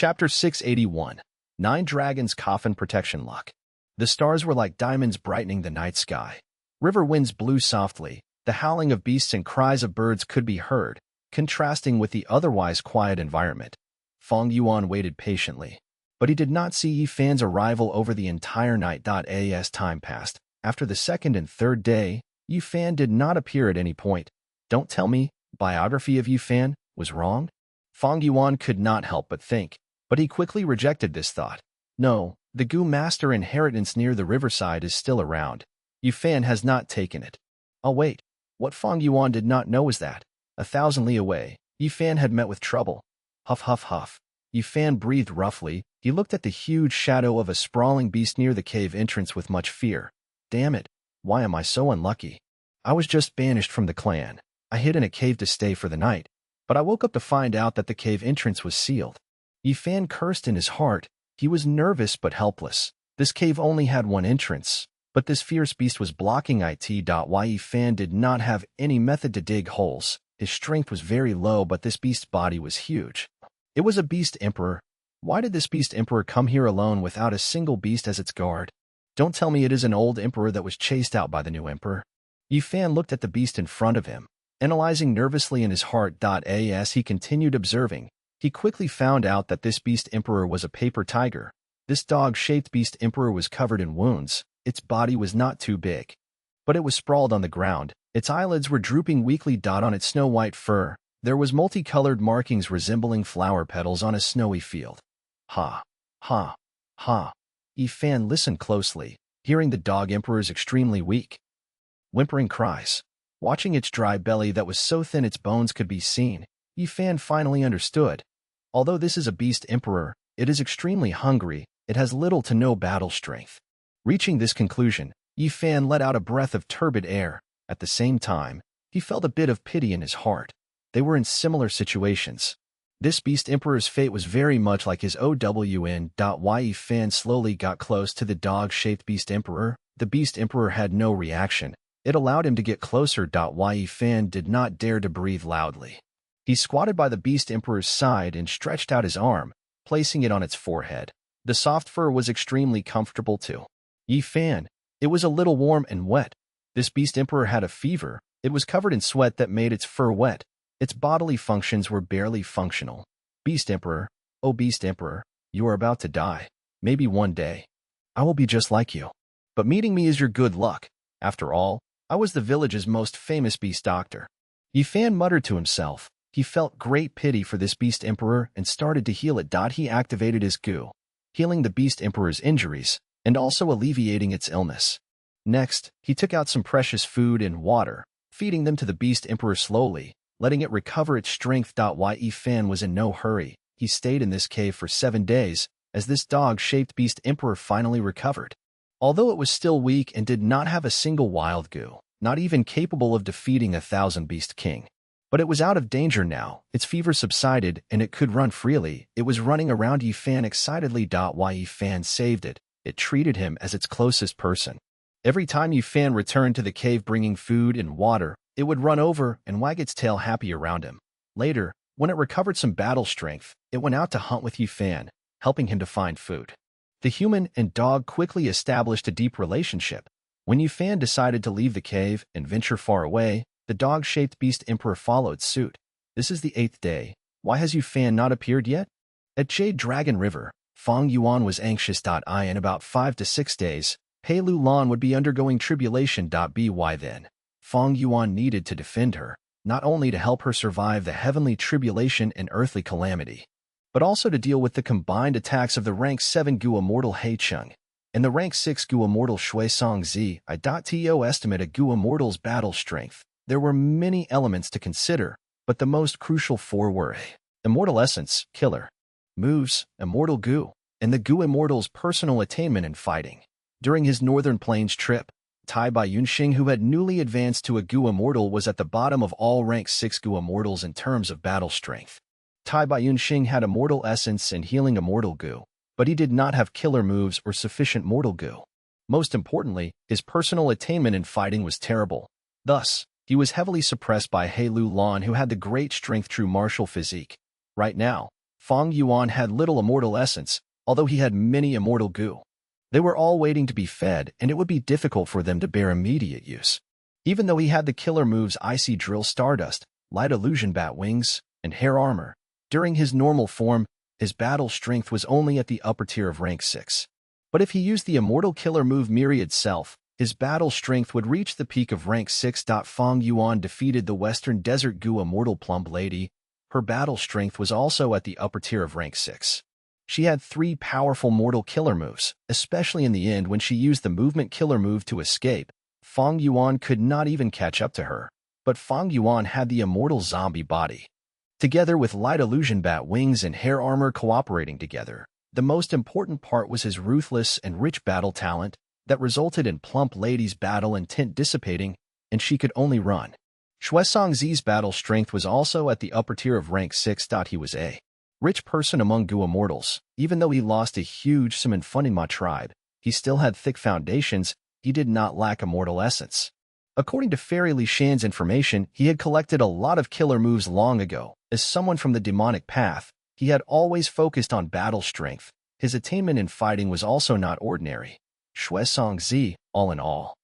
Chapter 681. 9 Dragons' Coffin Protection Luck. The stars were like diamonds brightening the night sky. River winds blew softly. The howling of beasts and cries of birds could be heard, contrasting with the otherwise quiet environment. Fang Yuan waited patiently, but he did not see Yi Fan's arrival over the entire night. As time passed, after the second and third day, Yi Fan did not appear at any point. Don't tell me, biography of Yi Fan was wrong? Fang Yuan could not help but think, but he quickly rejected this thought. No, the Gu Master inheritance near the riverside is still around. Yi Fan has not taken it. I'll wait. What Fang Yuan did not know was that, 1,000 li away, Yi Fan had met with trouble. Huff, huff, huff. Yi Fan breathed roughly. He looked at the huge shadow of a sprawling beast near the cave entrance with much fear. Damn it. Why am I so unlucky? I was just banished from the clan. I hid in a cave to stay for the night, but I woke up to find out that the cave entrance was sealed. Yi Fan cursed in his heart. He was nervous but helpless. This cave only had one entrance, but this fierce beast was blocking it. Why Yi Fan did not have any method to dig holes. His strength was very low, but this beast's body was huge. It was a beast emperor. Why did this beast emperor come here alone without a single beast as its guard? Don't tell me it is an old emperor that was chased out by the new emperor. Yi Fan looked at the beast in front of him, analyzing nervously in his heart. As he continued observing, he quickly found out that this beast emperor was a paper tiger. This dog-shaped beast emperor was covered in wounds. Its body was not too big, but it was sprawled on the ground. Its eyelids were drooping weakly. On its snow-white fur, there was multicolored markings resembling flower petals on a snowy field. Ha, ha, ha. Yi Fan listened closely, hearing the dog emperor's extremely weak, whimpering cries. Watching its dry belly that was so thin its bones could be seen, Yi Fan finally understood. Although this is a beast emperor, it is extremely hungry. It has little to no battle strength. Reaching this conclusion, Yi Fan let out a breath of turbid air. At the same time, he felt a bit of pity in his heart. They were in similar situations. This beast emperor's fate was very much like his own. Why Yi Fan slowly got close to the dog-shaped beast emperor. The beast emperor had no reaction. It allowed him to get closer. Why Yi Fan did not dare to breathe loudly. He squatted by the beast emperor's side and stretched out his arm, placing it on its forehead. The soft fur was extremely comfortable too. Yi Fan, it was a little warm and wet. This beast emperor had a fever. It was covered in sweat that made its fur wet. Its bodily functions were barely functional. Beast emperor, oh beast emperor, you are about to die. Maybe one day, I will be just like you. But meeting me is your good luck. After all, I was the village's most famous beast doctor. Yi Fan muttered to himself. He felt great pity for this beast emperor and started to heal it. He activated his Gu, healing the beast emperor's injuries and also alleviating its illness. Next, he took out some precious food and water, feeding them to the beast emperor slowly, letting it recover its strength. Why Yi Fan was in no hurry. He stayed in this cave for 7 days, as this dog-shaped beast emperor finally recovered. Although it was still weak and did not have a single wild Gu, not even capable of defeating 1,000 beast king. But it was out of danger now. Its fever subsided and it could run freely. It was running around Yi Fan excitedly. Why Yi Fan saved it. It treated him as its closest person. Every time Yi Fan returned to the cave bringing food and water, it would run over and wag its tail happy around him. Later, when it recovered some battle strength, it went out to hunt with Yi Fan, helping him to find food. The human and dog quickly established a deep relationship. When Yi Fan decided to leave the cave and venture far away, the dog-shaped beast emperor followed suit. This is the 8th day. Why has Yi Fan not appeared yet? At Jade Dragon River, Fang Yuan was anxious. In about 5 to 6 days, Pei Lu Lan would be undergoing tribulation. By then, Fang Yuan needed to defend her, not only to help her survive the heavenly tribulation and earthly calamity, but also to deal with the combined attacks of the rank 7 Gu Immortal Hei Chung and the rank 6 Gu Immortal Shui Song Zi. To estimate a Gu Immortal's battle strength, there were many elements to consider, but the most crucial 4 were Immortal Essence, Killer, Moves, Immortal Gu, and the Gu Immortal's personal attainment in fighting. During his Northern Plains trip, Tai Baiyunxing, who had newly advanced to a Gu Immortal, was at the bottom of all rank 6 Gu Immortals in terms of battle strength. Tai Baiyunxing had Immortal Essence and Healing Immortal Gu, but he did not have Killer Moves or sufficient Mortal Gu. Most importantly, his personal attainment in fighting was terrible. Thus, he was heavily suppressed by Pei Lu Lan, who had the great strength true martial physique. Right now, Fang Yuan had little immortal essence, although he had many immortal goo. They were all waiting to be fed, and it would be difficult for them to bear immediate use. Even though he had the killer moves Icy Drill Stardust, Light Illusion Bat Wings, and Hair Armor, during his normal form, his battle strength was only at the upper tier of rank 6. But if he used the immortal killer move Myriad Self, his battle strength would reach the peak of rank 6. Fang Yuan defeated the Western Desert Goo Immortal Plump Lady. Her battle strength was also at the upper tier of rank 6. She had 3 powerful mortal killer moves, especially in the end when she used the movement killer move to escape. Fang Yuan could not even catch up to her, but Fang Yuan had the immortal zombie body. Together with Light Illusion Bat Wings and Hair Armor cooperating together, the most important part was his ruthless and rich battle talent that resulted in Plump Lady's battle intent dissipating, and she could only run. Xuesong Zi's battle strength was also at the upper tier of rank 6. He was a rich person among Goo Immortals. Even though he lost a huge sum in funding my tribe, he still had thick foundations. He did not lack immortal essence. According to Fairy Li Shan's information, he had collected a lot of killer moves long ago. As someone from the demonic path, he had always focused on battle strength. His attainment in fighting was also not ordinary. Xuesong Zi, all in all,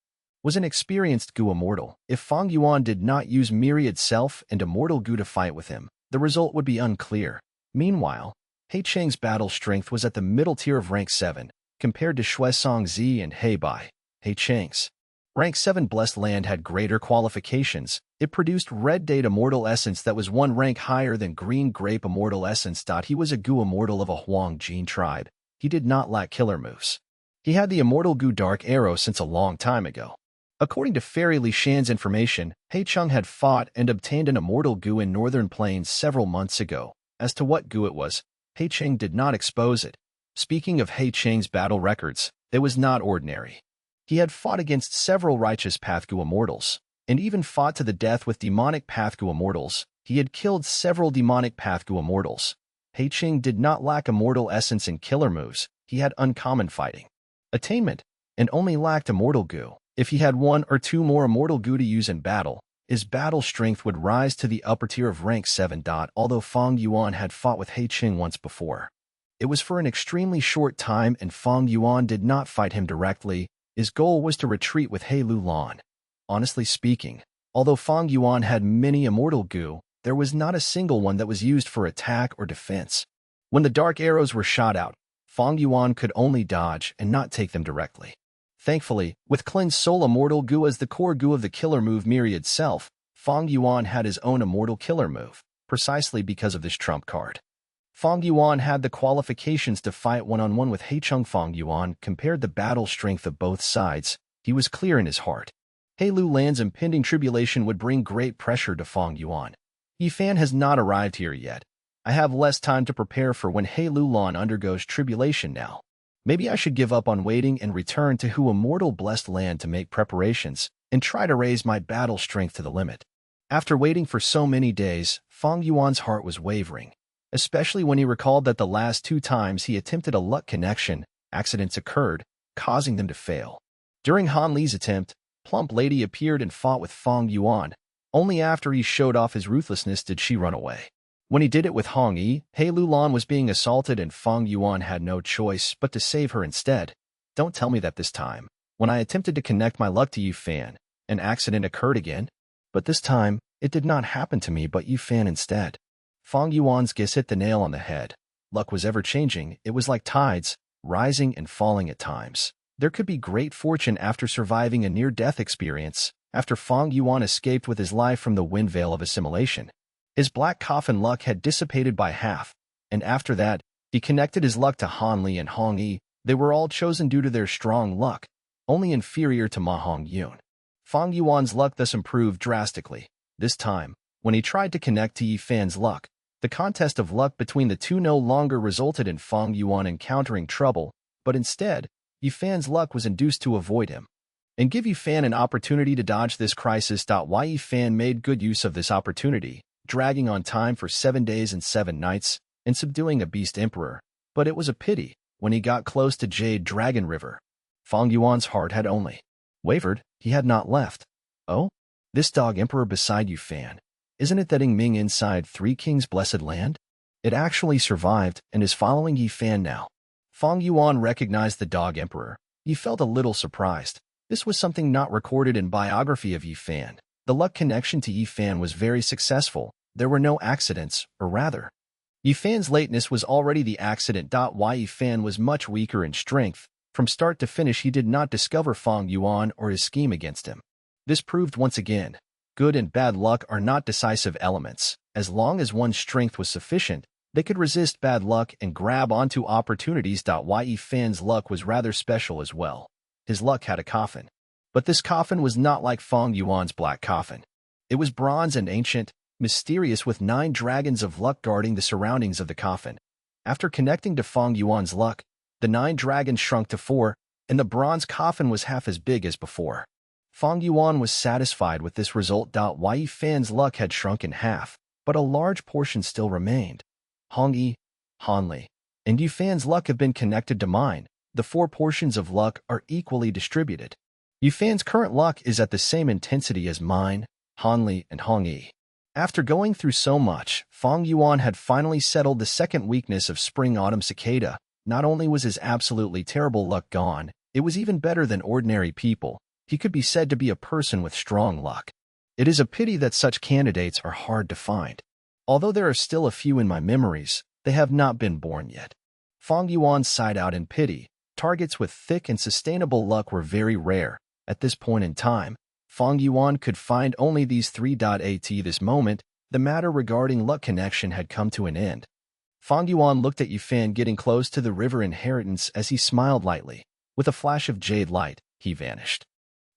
was an experienced Goo Immortal. If Fang Yuan did not use Myriad Self and Immortal Goo to fight with him, the result would be unclear. Meanwhile, He Chang's battle strength was at the middle tier of rank 7, compared to Xuesong Zi and He Bai. He Chang's rank 7 Blessed Land had greater qualifications. It produced Red Date Immortal Essence that was 1 rank higher than Green Grape Immortal Essence. He was a Goo Immortal of a Huang Jin tribe. He did not lack killer moves. He had the Immortal Goo Dark Arrow since a long time ago. According to Fairy Li Shan's information, He Cheng had fought and obtained an Immortal Goo in Northern Plains several months ago. As to what goo it was, He Cheng did not expose it. Speaking of He Cheng's battle records, it was not ordinary. He had fought against several Righteous Path Goo Immortals, and even fought to the death with Demonic Path Goo Immortals. He had killed several Demonic Path Goo Immortals. He Cheng did not lack immortal essence and killer moves. He had uncommon fighting attainment, and only lacked immortal goo. If he had 1 or 2 more immortal goo to use in battle, his battle strength would rise to the upper tier of rank 7. Although Fang Yuan had fought with He Cheng once before, it was for an extremely short time, and Fang Yuan did not fight him directly. His goal was to retreat with He Lulan. Honestly speaking, although Fang Yuan had many immortal goo, there was not a single one that was used for attack or defense. When the dark arrows were shot out, Fang Yuan could only dodge and not take them directly. Thankfully, with Cleanse Soul Immortal Goo as the core goo of the killer move Myriad Self, Fang Yuan had his own immortal killer move, precisely because of this trump card. Fang Yuan had the qualifications to fight one-on-one with He Cheng. Fang Yuan compared the battle strength of both sides. He was clear in his heart. He Lulan's impending tribulation would bring great pressure to Fang Yuan. Yi Fan has not arrived here yet. I have less time to prepare for when He Lulan undergoes tribulation now. Maybe I should give up on waiting and return to Hu Immortal Blessed Land to make preparations and try to raise my battle strength to the limit. After waiting for so many days, Fang Yuan's heart was wavering, especially when he recalled that the last 2 times he attempted a luck connection, accidents occurred, causing them to fail. During Han Li's attempt, Plump Lady appeared and fought with Fang Yuan. Only after he showed off his ruthlessness did she run away. When he did it with Hong Yi, He Lulan was being assaulted and Fang Yuan had no choice but to save her instead. Don't tell me that this time, when I attempted to connect my luck to Yi Fan, an accident occurred again. But this time, it did not happen to me but Yi Fan instead. Fang Yuan's guess hit the nail on the head. Luck was ever-changing. It was like tides, rising and falling at times. There could be great fortune after surviving a near-death experience, after Fang Yuan escaped with his life from the wind veil of assimilation. His black coffin luck had dissipated by half, and after that, he connected his luck to Han Li and Hong Yi. They were all chosen due to their strong luck, only inferior to Ma Hong Yun. Fang Yuan's luck thus improved drastically. This time, when he tried to connect to Yi Fan's luck, the contest of luck between the two no longer resulted in Fang Yuan encountering trouble, but instead, Yi Fan's luck was induced to avoid him and give Yi Fan an opportunity to dodge this crisis. Yi Fan made good use of this opportunity, dragging on time for 7 days and 7 nights, and subduing a beast emperor. But it was a pity, when he got close to Jade Dragon River, Fang Yuan's heart had only wavered, he had not left. Oh? This dog emperor beside Yi Fan. Isn't it that Ing Ming inside 3 Kings Blessed Land? It actually survived and is following Yi Fan now. Fang Yuan recognized the dog emperor. He felt a little surprised. This was something not recorded in biography of Yi Fan. The luck connection to Yi Fan was very successful. There were no accidents, or rather, Yi Fan's lateness was already the accident. Why Yi Fan was much weaker in strength. From start to finish he did not discover Fang Yuan or his scheme against him. This proved once again, good and bad luck are not decisive elements. As long as one's strength was sufficient, they could resist bad luck and grab onto opportunities. Why Yi Fan's luck was rather special as well. His luck had a coffin. But this coffin was not like Fang Yuan's black coffin. It was bronze and ancient, mysterious, with 9 dragons of luck guarding the surroundings of the coffin. After connecting to Fang Yuan's luck, the 9 dragons shrunk to 4, and the bronze coffin was half as big as before. Fang Yuan was satisfied with this result. Why Yi Fan's luck had shrunk in half, but a large portion still remained. Hong Yi, Han Li, and Yi Fan's luck have been connected to mine. The 4 portions of luck are equally distributed. Yi Fan's current luck is at the same intensity as mine, Han Li, and Hong Yi. After going through so much, Fang Yuan had finally settled the second weakness of spring-autumn cicada. Not only was his absolutely terrible luck gone, it was even better than ordinary people. He could be said to be a person with strong luck. It is a pity that such candidates are hard to find. Although there are still a few in my memories, they have not been born yet. Fang Yuan sighed out in pity. Targets with thick and sustainable luck were very rare. At this point in time, Fang Yuan could find only these 3. At this moment, the matter regarding luck connection had come to an end. Fang Yuan looked at Yi Fan getting close to the river inheritance as he smiled lightly. With a flash of jade light, he vanished.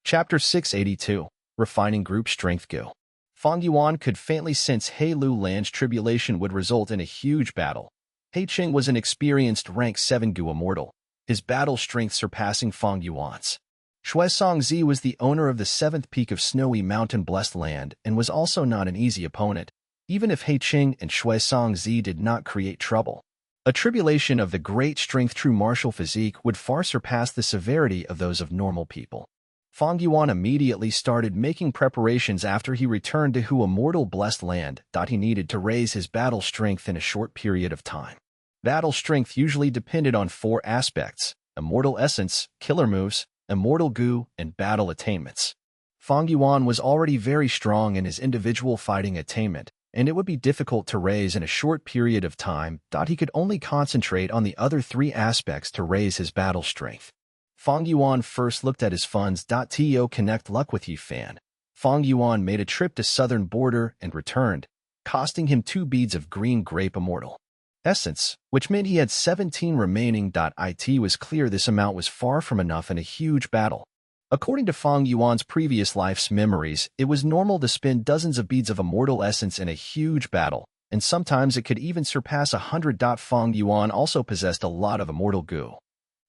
Chapter 682, Refining Group Strength Gu. Fang Yuan could faintly sense He Lu Lan's tribulation would result in a huge battle. He Qing was an experienced rank 7 Gu immortal, his battle strength surpassing Fang Yuan's. Shui Songzi was the owner of the 7th peak of snowy mountain blessed land and was also not an easy opponent, even if He Qing and Shui Songzi did not create trouble. A tribulation of the great strength true martial physique would far surpass the severity of those of normal people. Fang Yuan immediately started making preparations after he returned to Hu immortal blessed land. He needed to raise his battle strength in a short period of time. Battle strength usually depended on 4 aspects: immortal essence, killer moves, immortal Gu, and battle attainments. Fang Yuan was already very strong in his individual fighting attainment, and it would be difficult to raise in a short period of time. He could only concentrate on the other 3 aspects to raise his battle strength. Fang Yuan first looked at his funds. To connect luck with Yi Fan. Fang Yuan made a trip to southern border and returned, costing him 2 beads of green grape immortal essence, which meant he had 17 remaining. It was clear this amount was far from enough in a huge battle. According to Fang Yuan's previous life's memories, it was normal to spend dozens of beads of immortal essence in a huge battle, and sometimes it could even surpass 100. Fang Yuan also possessed a lot of immortal Gu.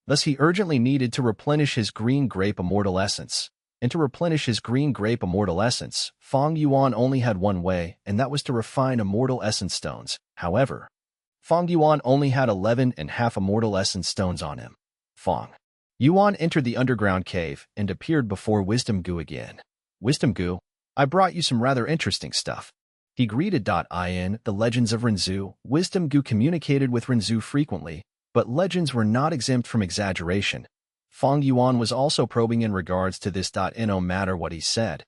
Thus he urgently needed to replenish his green grape immortal essence. And to replenish his green grape immortal essence, Fang Yuan only had one way, and that was to refine immortal essence stones. However, Fang Yuan only had 11.5 immortal essence stones on him. Fang Yuan entered the underground cave and appeared before Wisdom Gu again. Wisdom Gu, I brought you some rather interesting stuff. He greeted. In the legends of Renzu, Wisdom Gu communicated with Renzu frequently, but legends were not exempt from exaggeration. Fang Yuan was also probing in regards to this. No matter what he said,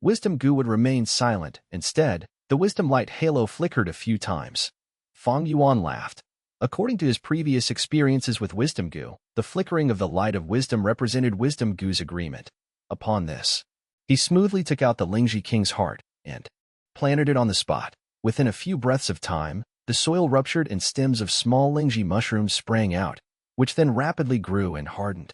Wisdom Gu would remain silent. Instead, the wisdom light halo flickered a few times. Fang Yuan laughed. According to his previous experiences with Wisdom Gu, the flickering of the light of wisdom represented Wisdom Gu's agreement. Upon this, he smoothly took out the Lingji King's heart and planted it on the spot. Within a few breaths of time, the soil ruptured and stems of small Lingji mushrooms sprang out, which then rapidly grew and hardened,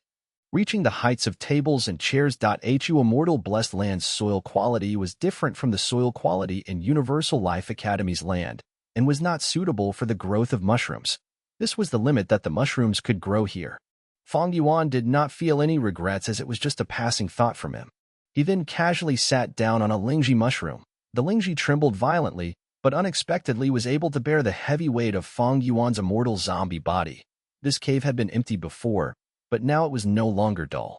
reaching the heights of tables and chairs. Hu immortal blessed land's soil quality was different from the soil quality in Universal Life Academy's land, and was not suitable for the growth of mushrooms. This was the limit that the mushrooms could grow here. Fang Yuan did not feel any regrets as it was just a passing thought from him. He then casually sat down on a Lingji mushroom. The Lingji trembled violently, but unexpectedly was able to bear the heavy weight of Fang Yuan's immortal zombie body. This cave had been empty before, but now it was no longer dull.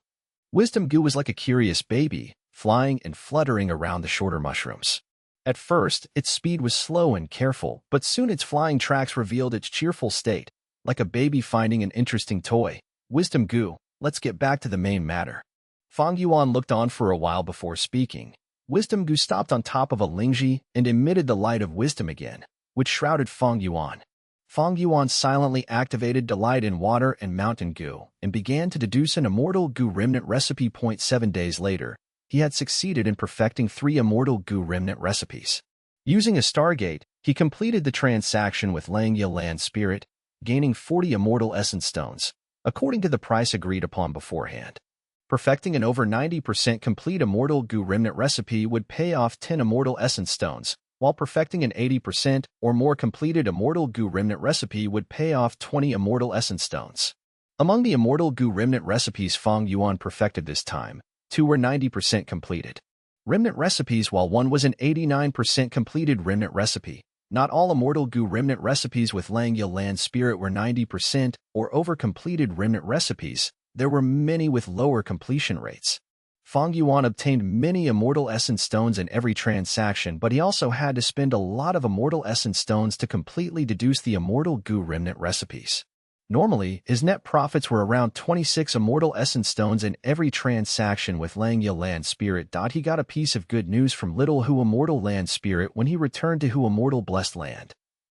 Wisdom Gu was like a curious baby, flying and fluttering around the shorter mushrooms. At first, its speed was slow and careful, but soon its flying tracks revealed its cheerful state, like a baby finding an interesting toy. Wisdom Gu, let's get back to the main matter. Fang Yuan looked on for a while before speaking. Wisdom Gu stopped on top of a lingji and emitted the light of wisdom again, which shrouded Fang Yuan. Fang Yuan silently activated Delight in Water and Mountain Gu and began to deduce an immortal Gu remnant recipe. 7 days later, he had succeeded in perfecting 3 immortal Gu remnant recipes. Using a Stargate, he completed the transaction with Langya Land Spirit, gaining 40 immortal essence stones, according to the price agreed upon beforehand. Perfecting an over 90% complete immortal Gu remnant recipe would pay off 10 immortal essence stones, while perfecting an 80% or more completed immortal Gu remnant recipe would pay off 20 immortal essence stones. Among the immortal Gu remnant recipes Fang Yuan perfected this time, 2 were 90% completed remnant recipes while 1 was an 89% completed remnant recipe. Not all immortal Gu remnant recipes with Langya Land Spirit were 90% or over completed remnant recipes. There were many with lower completion rates. Fang Yuan obtained many immortal essence stones in every transaction, but he also had to spend a lot of immortal essence stones to completely deduce the immortal Gu remnant recipes. Normally, his net profits were around 26 immortal essence stones in every transaction with Langya Land Spirit. He got a piece of good news from Little Hu Immortal Land Spirit when he returned to Hu Immortal Blessed Land.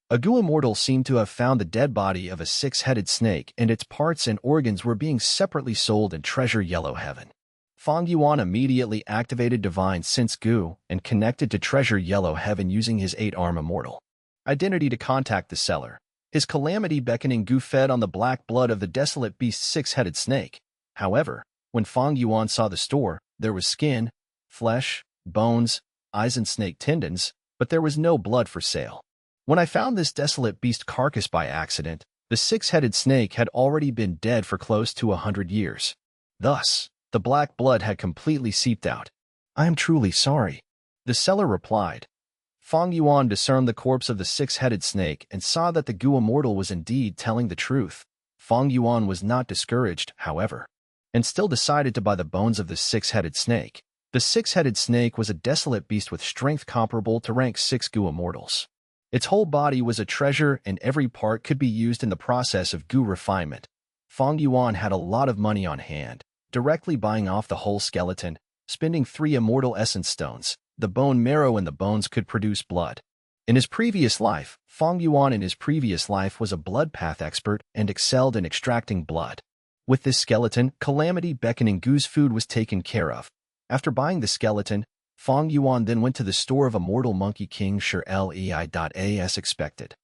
A Gu Immortal seemed to have found the dead body of a 6-headed snake, and its parts and organs were being separately sold in Treasure Yellow Heaven. Fang Yuan immediately activated Divine Sense Gu and connected to Treasure Yellow Heaven using his 8-arm immortal identity to contact the seller. His calamity beckoning Gu fed on the black blood of the desolate beast's 6-headed snake. However, when Fang Yuan saw the store, there was skin, flesh, bones, eyes and snake tendons, but there was no blood for sale. When I found this desolate beast carcass by accident, the 6-headed snake had already been dead for close to 100 years. Thus, the black blood had completely seeped out. I am truly sorry, the seller replied. Fang Yuan discerned the corpse of the 6-headed snake and saw that the Gu Immortal was indeed telling the truth. Fang Yuan was not discouraged, however, and still decided to buy the bones of the 6-headed snake. The 6-headed snake was a desolate beast with strength comparable to rank 6 Gu Immortals. Its whole body was a treasure and every part could be used in the process of Gu refinement. Fang Yuan had a lot of money on hand, directly buying off the whole skeleton, spending 3 immortal essence stones. The bone marrow in the bones could produce blood. In his previous life, Fang Yuan was a blood path expert and excelled in extracting blood. With this skeleton, Calamity beckoning Gu's food was taken care of. After buying the skeleton, Fang Yuan then went to the store of Immortal Monkey King Sure Lei. As expected.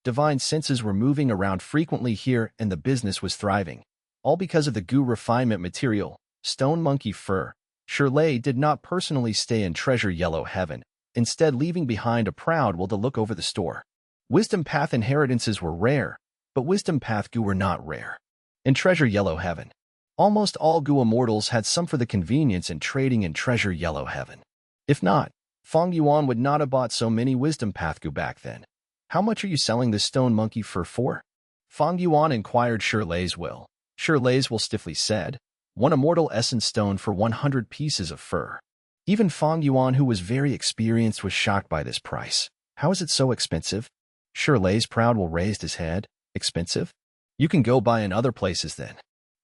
Divine senses were moving around frequently here and the business was thriving. All because of the Gu refinement material, stone monkey fur. Shirley did not personally stay in Treasure Yellow Heaven, instead leaving behind a proud will to look over the store. Wisdom Path inheritances were rare, but Wisdom Path Gu were not rare. In Treasure Yellow Heaven, almost all Gu Immortals had some for the convenience in trading in Treasure Yellow Heaven. If not, Fang Yuan would not have bought so many Wisdom Path Gu back then. How much are you selling this stone monkey fur for? Fang Yuan inquired Shirley's will. Shirley's will stiffly said, 1 immortal essence stone for 100 pieces of fur. Even Fang Yuan, who was very experienced, was shocked by this price. How is it so expensive? Shirley's proud will raised his head. Expensive? You can go buy in other places then.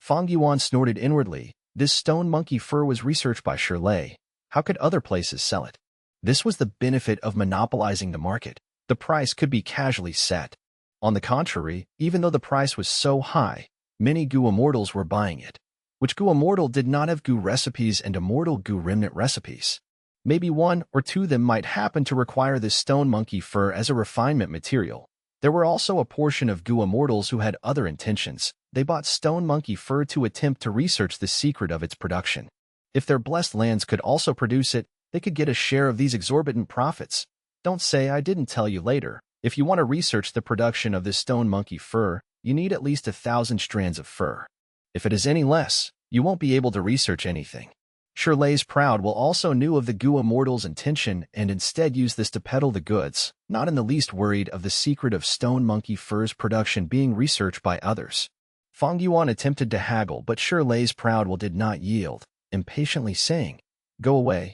Fang Yuan snorted inwardly. This stone monkey fur was researched by Shirley. How could other places sell it? This was the benefit of monopolizing the market. The price could be casually set. On the contrary, even though the price was so high, many Gu Immortals were buying it. Which Gu Immortal did not have Gu recipes and immortal Gu remnant recipes? Maybe 1 or 2 of them might happen to require this stone monkey fur as a refinement material. There were also a portion of Gu Immortals who had other intentions. They bought stone monkey fur to attempt to research the secret of its production. If their blessed lands could also produce it, they could get a share of these exorbitant profits. Don't say I didn't tell you later. If you want to research the production of this stone monkey fur, you need at least 1,000 strands of fur. If it is any less, you won't be able to research anything. Shirley's proud will also knew of the Gu Immortal's intention and instead used this to peddle the goods, not in the least worried of the secret of stone monkey fur's production being researched by others. Fang Yuan attempted to haggle, but Shirley's proud will did not yield, impatiently saying, go away,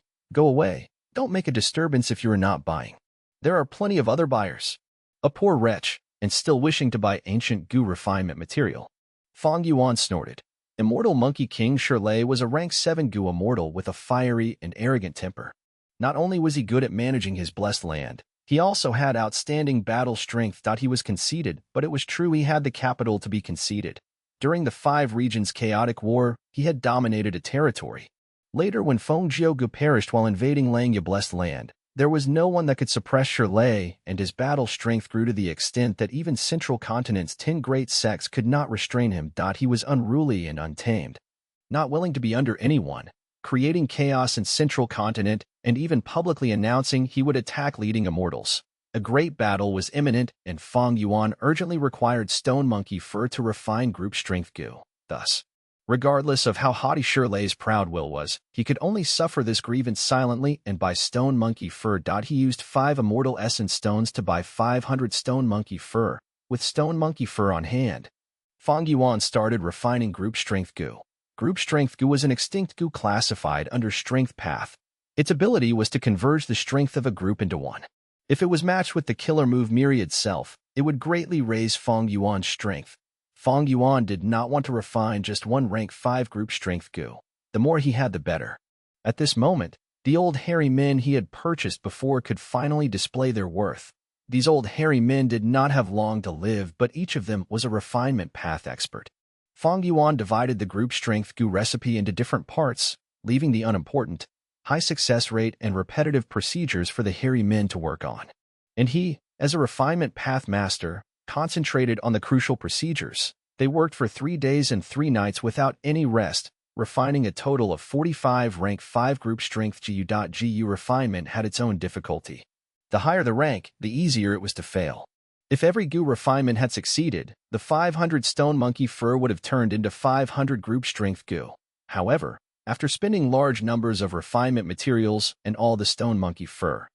Don't make a disturbance if you are not buying. There are plenty of other buyers. A poor wretch, and still wishing to buy ancient goo refinement material. Fang Yuan snorted. Immortal Monkey King Shirley was a rank 7 goo immortal with a fiery and arrogant temper. Not only was he good at managing his blessed land, he also had outstanding battle strength. He was conceited, but it was true he had the capital to be conceited. During the 5 regions chaotic war, he had dominated a territory. Later, when Feng Jiugu perished while invading Langya blessed land, there was no one that could suppress Shirley, and his battle strength grew to the extent that even Central Continent's 10 great sects could not restrain him. He was unruly and untamed. Not willing to be under anyone, creating chaos in Central Continent, and even publicly announcing he would attack leading immortals. A great battle was imminent, and Fang Yuan urgently required stone monkey fur to refine group strength goo. Thus, regardless of how haughty Shirley's proud will was, he could only suffer this grievance silently and buy stone monkey fur. He used 5 immortal essence stones to buy 500 stone monkey fur. With stone monkey fur on hand, Fang Yuan started refining group strength goo. Group strength goo was an extinct goo classified under strength path. Its ability was to converge the strength of a group into one. If it was matched with the killer move Myriad Self, it would greatly raise Fang Yuan's strength. Fang Yuan did not want to refine just one rank 5 group strength goo. The more he had, the better. At this moment, the old hairy men he had purchased before could finally display their worth. These old hairy men did not have long to live, but each of them was a refinement path expert. Fang Yuan divided the group strength goo recipe into different parts, leaving the unimportant, high success rate and repetitive procedures for the hairy men to work on. And he, as a refinement path master, concentrated on the crucial procedures. They worked for 3 days and 3 nights without any rest, refining a total of 45 rank 5 group strength GU. GU refinement had its own difficulty. The higher the rank, the easier it was to fail. If every goo refinement had succeeded, the 500 stone monkey fur would have turned into 500 group strength goo. However, after spending large numbers of refinement materials and all the stone monkey fur,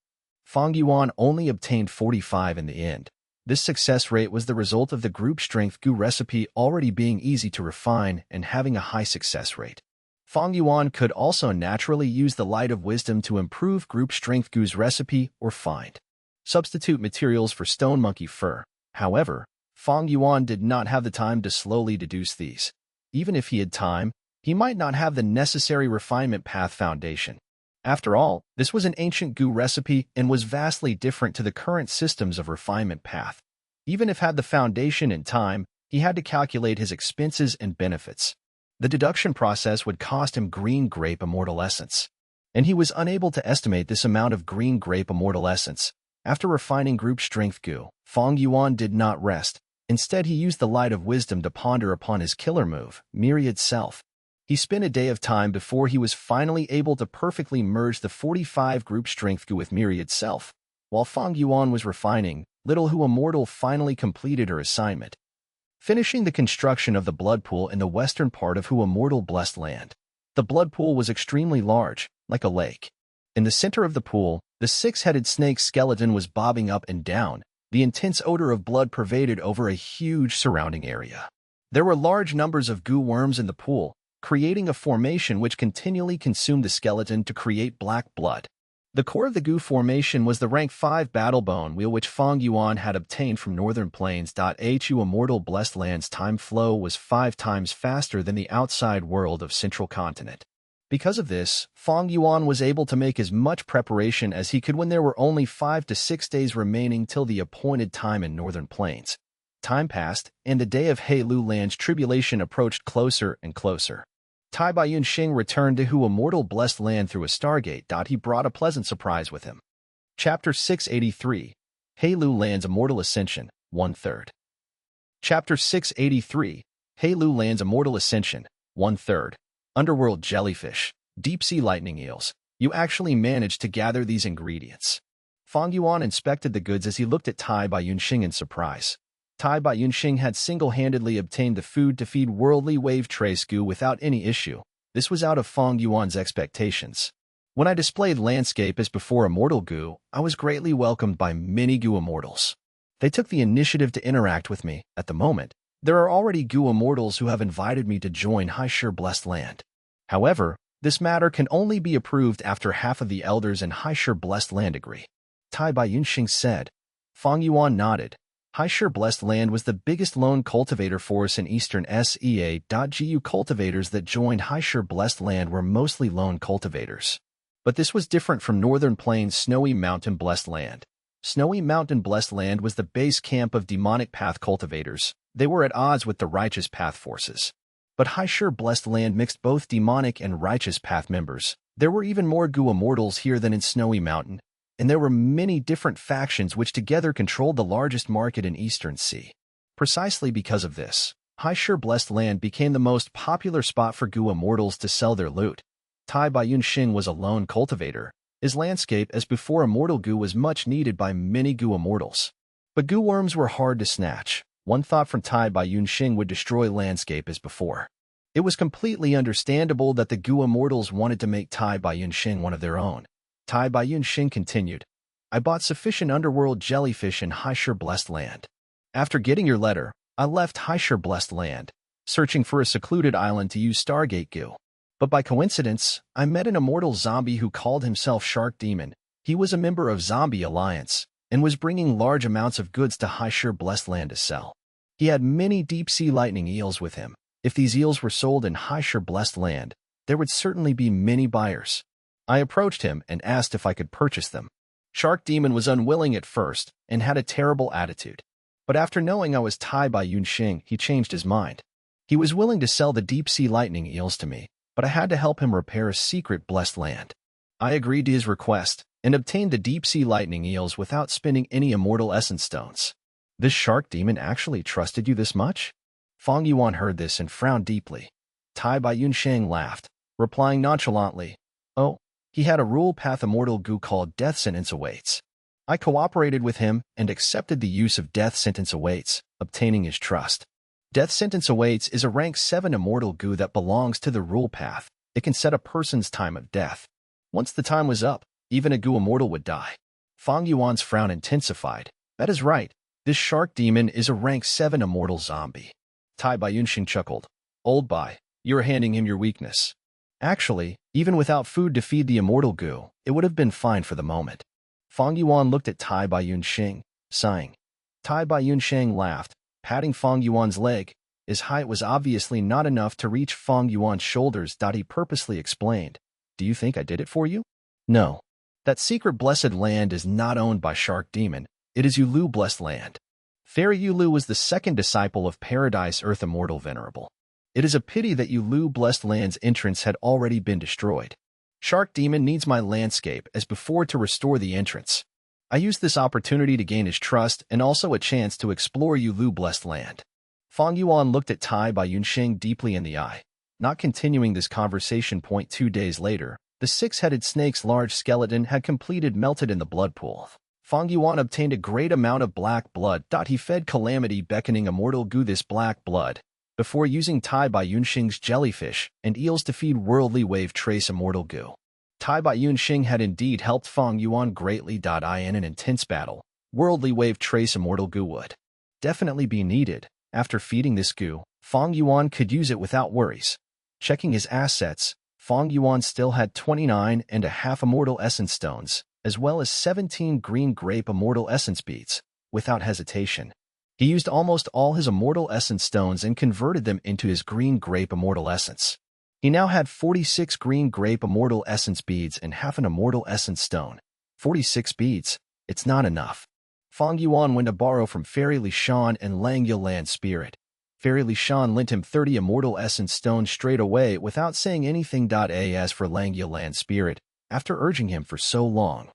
Fang Yuan only obtained 45 in the end. This success rate was the result of the group strength goo recipe already being easy to refine and having a high success rate. Fang Yuan could also naturally use the light of wisdom to improve group strength goo's recipe or find substitute materials for stone monkey fur. However, Fang Yuan did not have the time to slowly deduce these. Even if he had time, he might not have the necessary refinement path foundation. After all, this was an ancient goo recipe and was vastly different to the current systems of refinement path. Even if had the foundation and time, he had to calculate his expenses and benefits. The deduction process would cost him green grape immortal essence, and he was unable to estimate this amount of green grape immortal essence. After refining group strength goo, Fang Yuan did not rest. Instead, he used the light of wisdom to ponder upon his killer move, Myriad Self. He spent a day of time before he was finally able to perfectly merge the 45 group strength goo with Myriad Self. While Fang Yuan was refining, Little Who Immortal finally completed her assignment, finishing the construction of the blood pool in the western part of Who Immortal Blessed Land. The blood pool was extremely large, like a lake. In the center of the pool, the 6-headed snake skeleton was bobbing up and down. The intense odor of blood pervaded over a huge surrounding area. There were large numbers of goo worms in the pool, creating a formation which continually consumed the skeleton to create black blood. The core of the goo formation was the rank 5 battle bone wheel which Fang Yuan had obtained from Northern Plains. Hu Immortal Blessed Land's time flow was 5 times faster than the outside world of Central Continent. Because of this, Fang Yuan was able to make as much preparation as he could when there were only 5 to 6 days remaining till the appointed time in Northern Plains. Time passed, and the day of Heilu Land's tribulation approached closer and closer. Tai Baiyun Xing returned to Hu Immortal Blessed Land through a stargate. He brought a pleasant surprise with him. Chapter 683, Heilu Land's Immortal Ascension, 1/3. Chapter 683, Heilu Land's Immortal Ascension, 1/3. Underworld jellyfish, deep-sea lightning eels. You actually managed to gather these ingredients. Fang Yuan inspected the goods as he looked at Tai Baiyun Xing in surprise. Tai Baiyun Xing had single-handedly obtained the food to feed worldly wave trace goo without any issue. This was out of Fang Yuan's expectations. When I displayed landscape as before immortal goo, I was greatly welcomed by many goo immortals. They took the initiative to interact with me. At the moment, there are already goo immortals who have invited me to join Haishur Blessed Land. However, This matter can only be approved after half of the elders in Haisher Blessed Land agree. Tai Bai Yunxing said. Fang Yuan nodded. Haisher Blessed Land was the biggest lone cultivator force in eastern SEA.GU. Cultivators that joined Haisher Blessed Land were mostly lone cultivators. But this was different from Northern Plains Snowy Mountain Blessed Land. Snowy Mountain Blessed Land was the base camp of demonic path cultivators. They were at odds with the righteous path forces. But Haisher Blessed Land mixed both demonic and righteous path members. There were even more Gu immortals here than in Snowy Mountain, and there were many different factions which together controlled the largest market in Eastern Sea. Precisely because of this, Haisher Blessed Land became the most popular spot for Gu immortals to sell their loot. Tai Bai Yunxing was a lone cultivator. His landscape as before immortal Gu was much needed by many Gu immortals. But Gu worms were hard to snatch. One thought from Tai Bai Yunxing would destroy landscape as before. It was completely understandable that the Gu immortals wanted to make Tai Bai Yunxing one of their own. Tai Bai Yunxing continued, I bought sufficient underworld jellyfish in Haisher Blessed Land. After getting your letter, I left Haisher Blessed Land, searching for a secluded island to use Stargate Gu. But by coincidence, I met an immortal zombie who called himself Shark Demon. He was a member of Zombie Alliance and was bringing large amounts of goods to Haisher Blessed Land to sell. He had many deep-sea lightning eels with him. If these eels were sold in Haisher Blessed Land, there would certainly be many buyers. I approached him and asked if I could purchase them. Shark Demon was unwilling at first and had a terrible attitude. But after knowing I was Tai Bai Yunxing, he changed his mind. He was willing to sell the deep-sea lightning eels to me, but I had to help him repair a secret blessed land. I agreed to his request and obtained the deep-sea lightning eels without spending any immortal essence stones. This Shark Demon actually trusted you this much? Fang Yuan heard this and frowned deeply. Tai Bai Yunxing laughed, replying nonchalantly, Oh, he had a rule path immortal Gu called Death Sentence Awaits. I cooperated with him and accepted the use of Death Sentence Awaits, obtaining his trust. Death Sentence Awaits is a rank 7 immortal Gu that belongs to the rule path. It can set a person's time of death. Once the time was up, even a Gu immortal would die. Fang Yuan's frown intensified. That is right. This Shark Demon is a rank 7 immortal zombie. Tai Bai Yunxing chuckled. Old Bai, you are handing him your weakness. Actually, even without food to feed the immortal Gu, it would have been fine for the moment. Fang Yuan looked at Tai Bai Yunxing, sighing. Tai Bai Yunxing laughed, patting Fang Yuan's leg. His height was obviously not enough to reach Fang Yuan's shoulders. He purposely explained, Do you think I did it for you? No. That secret blessed land is not owned by Shark Demon. It is Yulu Blessed Land. Fairy Yulu was the second disciple of Paradise Earth Immortal Venerable. It is a pity that Yulu Blessed Land's entrance had already been destroyed. Shark Demon needs my landscape as before to restore the entrance. I used this opportunity to gain his trust and also a chance to explore Yulu Blessed Land. Fang Yuan looked at Tai Bai Yunxing deeply in the eye. Not continuing this conversation. 2 days later, the 6-headed snake's large skeleton had completed melted in the blood pool. Fang Yuan obtained a great amount of black blood. He fed Calamity beckoning immortal Gu this black blood, before using Tai Bai Yunxing's jellyfish and eels to feed worldly wave trace immortal Gu. Tai Bai Yunxing had indeed helped Fang Yuan greatly. In an intense battle, worldly wave trace immortal Gu would definitely be needed. After feeding this Gu, Fang Yuan could use it without worries. Checking his assets, Fang Yuan still had 29.5 immortal essence stones, as well as 17 green grape immortal essence beads. Without hesitation, he used almost all his immortal essence stones and converted them into his green grape immortal essence. He now had 46 green grape immortal essence beads and half an immortal essence stone. 46 beads. It's not enough. Fang Yuan went to borrow from Fairy Lishan and Lang Yulan Spirit. Fairy Lishan lent him 30 immortal essence stones straight away without saying anything. As for Lang Yulan Spirit, after urging him for so long,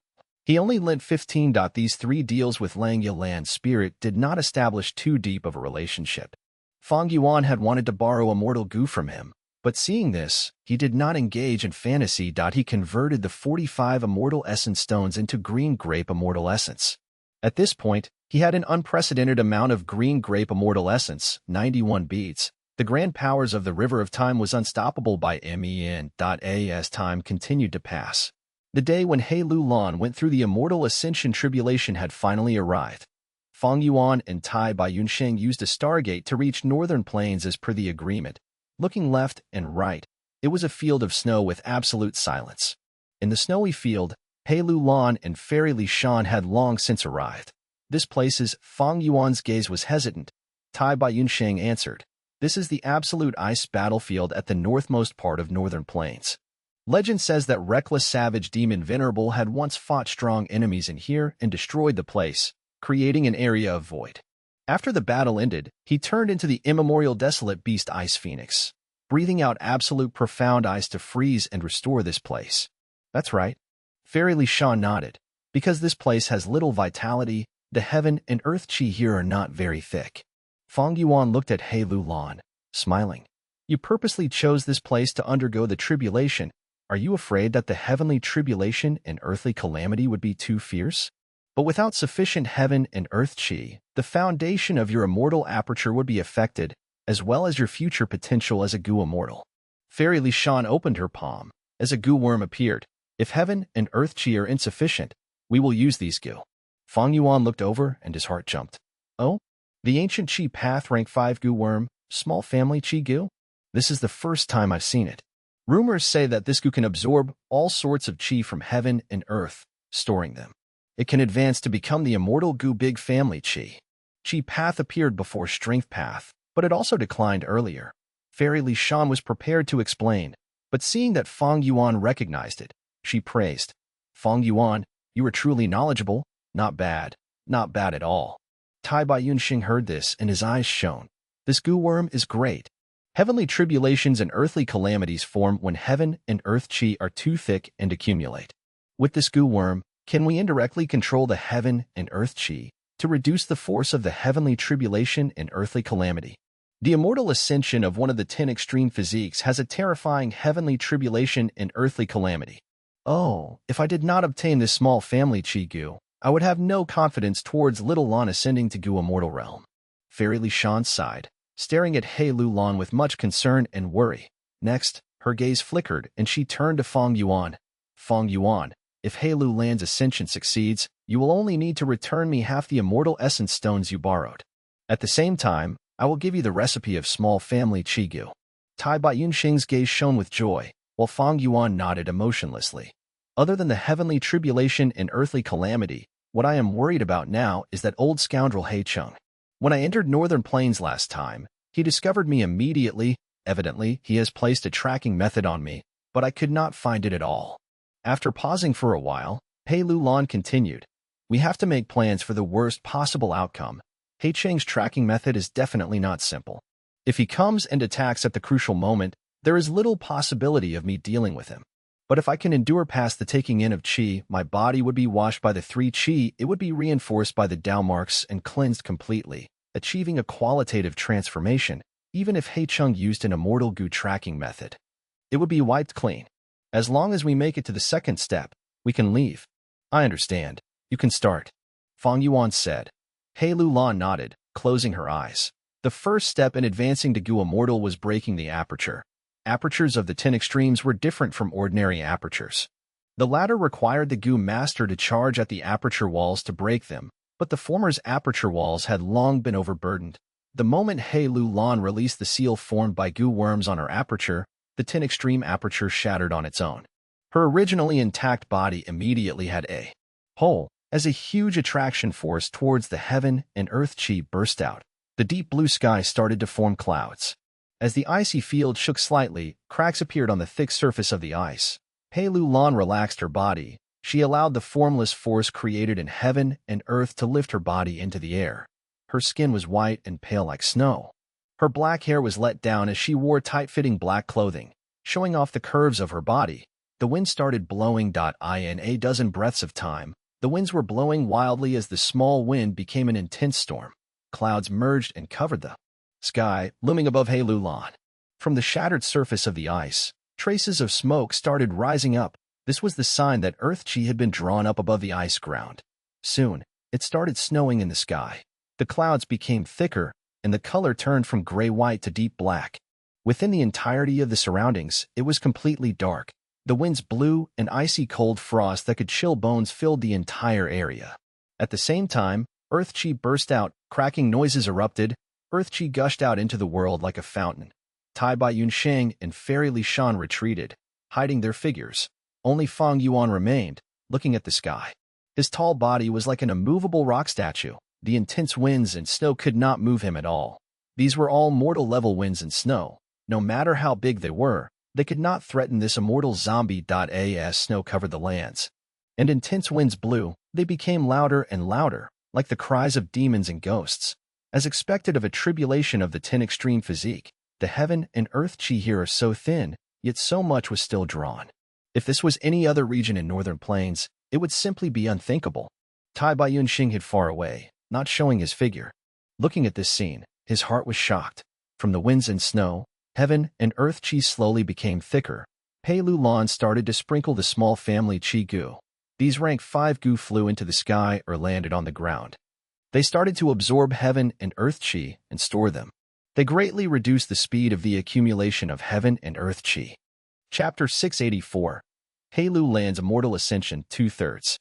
he only lent 15. These 3 deals with Lang Yulan Spirit did not establish too deep of a relationship. Fang Yuan had wanted to borrow immortal Gu from him, but seeing this, he did not engage in fantasy. He converted the 45 immortal essence stones into green grape immortal essence. At this point, he had an unprecedented amount of green grape immortal essence, 91 beads. The grand powers of the River of Time was unstoppable by MEN. As time continued to pass, the day when He Lu Lan went through the immortal ascension tribulation had finally arrived. Fang Yuan and Tai Bai Yunxing used a Stargate to reach Northern Plains as per the agreement. Looking left and right, It was a field of snow with absolute silence. In the snowy field, He Lu Lan and Fairy Li Shan had long since arrived. This place's Fang Yuan's gaze was hesitant. Tai Bai Yunsheng answered, "This is the absolute ice battlefield at the northmost part of northern plains. Legend says that reckless savage demon Venerable had once fought strong enemies in here and destroyed the place, creating an area of void. After the battle ended, he turned into the immemorial desolate beast Ice Phoenix, breathing out absolute profound ice to freeze and restore this place." "That's right." Fairy Li Shan nodded. "Because this place has little vitality, the heaven and earth qi here are not very thick." Fang Yuan looked at He Lu Lan, smiling. "You purposely chose this place to undergo the tribulation. Are you afraid that the heavenly tribulation and earthly calamity would be too fierce? But without sufficient heaven and earth qi, the foundation of your immortal aperture would be affected, as well as your future potential as a Gu immortal." Fairy Li Shan opened her palm, as a Gu worm appeared. "If heaven and earth qi are insufficient, we will use these Gu." Fang Yuan looked over and his heart jumped. "Oh? The ancient Qi Path rank 5 Gu worm, small family Qi Gu? This is the first time I've seen it. Rumors say that this Gu can absorb all sorts of Qi from heaven and earth, storing them. It can advance to become the immortal Gu Big Family Qi. Qi Path appeared before Strength Path, but it also declined earlier." Fairy Li Shan was prepared to explain, but seeing that Fang Yuan recognized it, she praised. "Fang Yuan, you are truly knowledgeable. Not bad. Not bad at all." Tai Bai Yunxing heard this and his eyes shone. "This Gu worm is great. Heavenly tribulations and earthly calamities form when heaven and earth qi are too thick and accumulate. With this Gu worm, can we indirectly control the heaven and earth qi to reduce the force of the heavenly tribulation and earthly calamity? The immortal ascension of one of the 10 extreme physiques has a terrifying heavenly tribulation and earthly calamity. Oh, if I did not obtain this small family Qi Gu, I would have no confidence towards little Lan ascending to Gu immortal realm." Fairy Li Shan sighed, staring at He Lu Lan with much concern and worry. Next, her gaze flickered and she turned to Fang Yuan. "Fang Yuan, if He Lu Lan's ascension succeeds, you will only need to return me half the immortal essence stones you borrowed. At the same time, I will give you the recipe of small family Qi Gu." Tai Bai Yunxing's gaze shone with joy, while Fang Yuan nodded emotionlessly. "Other than the heavenly tribulation and earthly calamity, what I am worried about now is that old scoundrel He Chung. When I entered Northern Plains last time, he discovered me immediately. Evidently, he has placed a tracking method on me, but I could not find it at all." After pausing for a while, He Lu Lan continued, "We have to make plans for the worst possible outcome. He Cheng's tracking method is definitely not simple. If he comes and attacks at the crucial moment, there is little possibility of me dealing with him. But if I can endure past the taking in of Qi, my body would be washed by the 3 Qi, it would be reinforced by the Dao marks and cleansed completely, achieving a qualitative transformation, even if He Chung used an immortal Gu tracking method. It would be wiped clean. As long as we make it to the second step, we can leave." "I understand. You can start," Fang Yuan said. He Lu Lan nodded, closing her eyes. The first step in advancing to Gu Immortal was breaking the aperture. Apertures of the 10 extremes were different from ordinary apertures. The latter required the Gu master to charge at the aperture walls to break them, but the former's aperture walls had long been overburdened. The moment He Lu Lan released the seal formed by Gu worms on her aperture, the 10 extreme aperture shattered on its own. Her originally intact body immediately had a hole, as a huge attraction force towards the heaven and earth qi burst out. The deep blue sky started to form clouds. As the icy field shook slightly, cracks appeared on the thick surface of the ice. He Lu Lan relaxed her body. She allowed the formless force created in heaven and earth to lift her body into the air. Her skin was white and pale like snow. Her black hair was let down as she wore tight-fitting black clothing, showing off the curves of her body. The wind started blowing. In a dozen breaths of time, the winds were blowing wildly as the small wind became an intense storm. Clouds merged and covered the sky, looming above He Lu Lan. From the shattered surface of the ice, traces of smoke started rising up. This was the sign that earth qi had been drawn up above the ice ground. Soon, it started snowing in the sky. The clouds became thicker, and the color turned from gray-white to deep black. Within the entirety of the surroundings, it was completely dark. The winds blew, and icy cold frost that could chill bones filled the entire area. At the same time, earth qi burst out, cracking noises erupted. Earth qi gushed out into the world like a fountain. Tai Bai Yunsheng and Fairy Li Shan retreated, hiding their figures. Only Fang Yuan remained, looking at the sky. His tall body was like an immovable rock statue. The intense winds and snow could not move him at all. These were all mortal-level winds and snow. No matter how big they were, they could not threaten this immortal zombie. As snow covered the lands, and intense winds blew, they became louder and louder, like the cries of demons and ghosts. As expected of a tribulation of the 10 extreme physique, the heaven and earth chi here are so thin, yet so much was still drawn. If this was any other region in northern plains, it would simply be unthinkable. Tai Bai Yunxing hid far away, not showing his figure. Looking at this scene, his heart was shocked. From the winds and snow, heaven and earth chi slowly became thicker. Pei Lu Lan started to sprinkle the small family chi goo. These rank 5 goo flew into the sky or landed on the ground. They started to absorb heaven and earth chi and store them. They greatly reduced the speed of the accumulation of heaven and earth chi. Chapter 684. Pei Lu Lan's Immortal Ascension 2/3.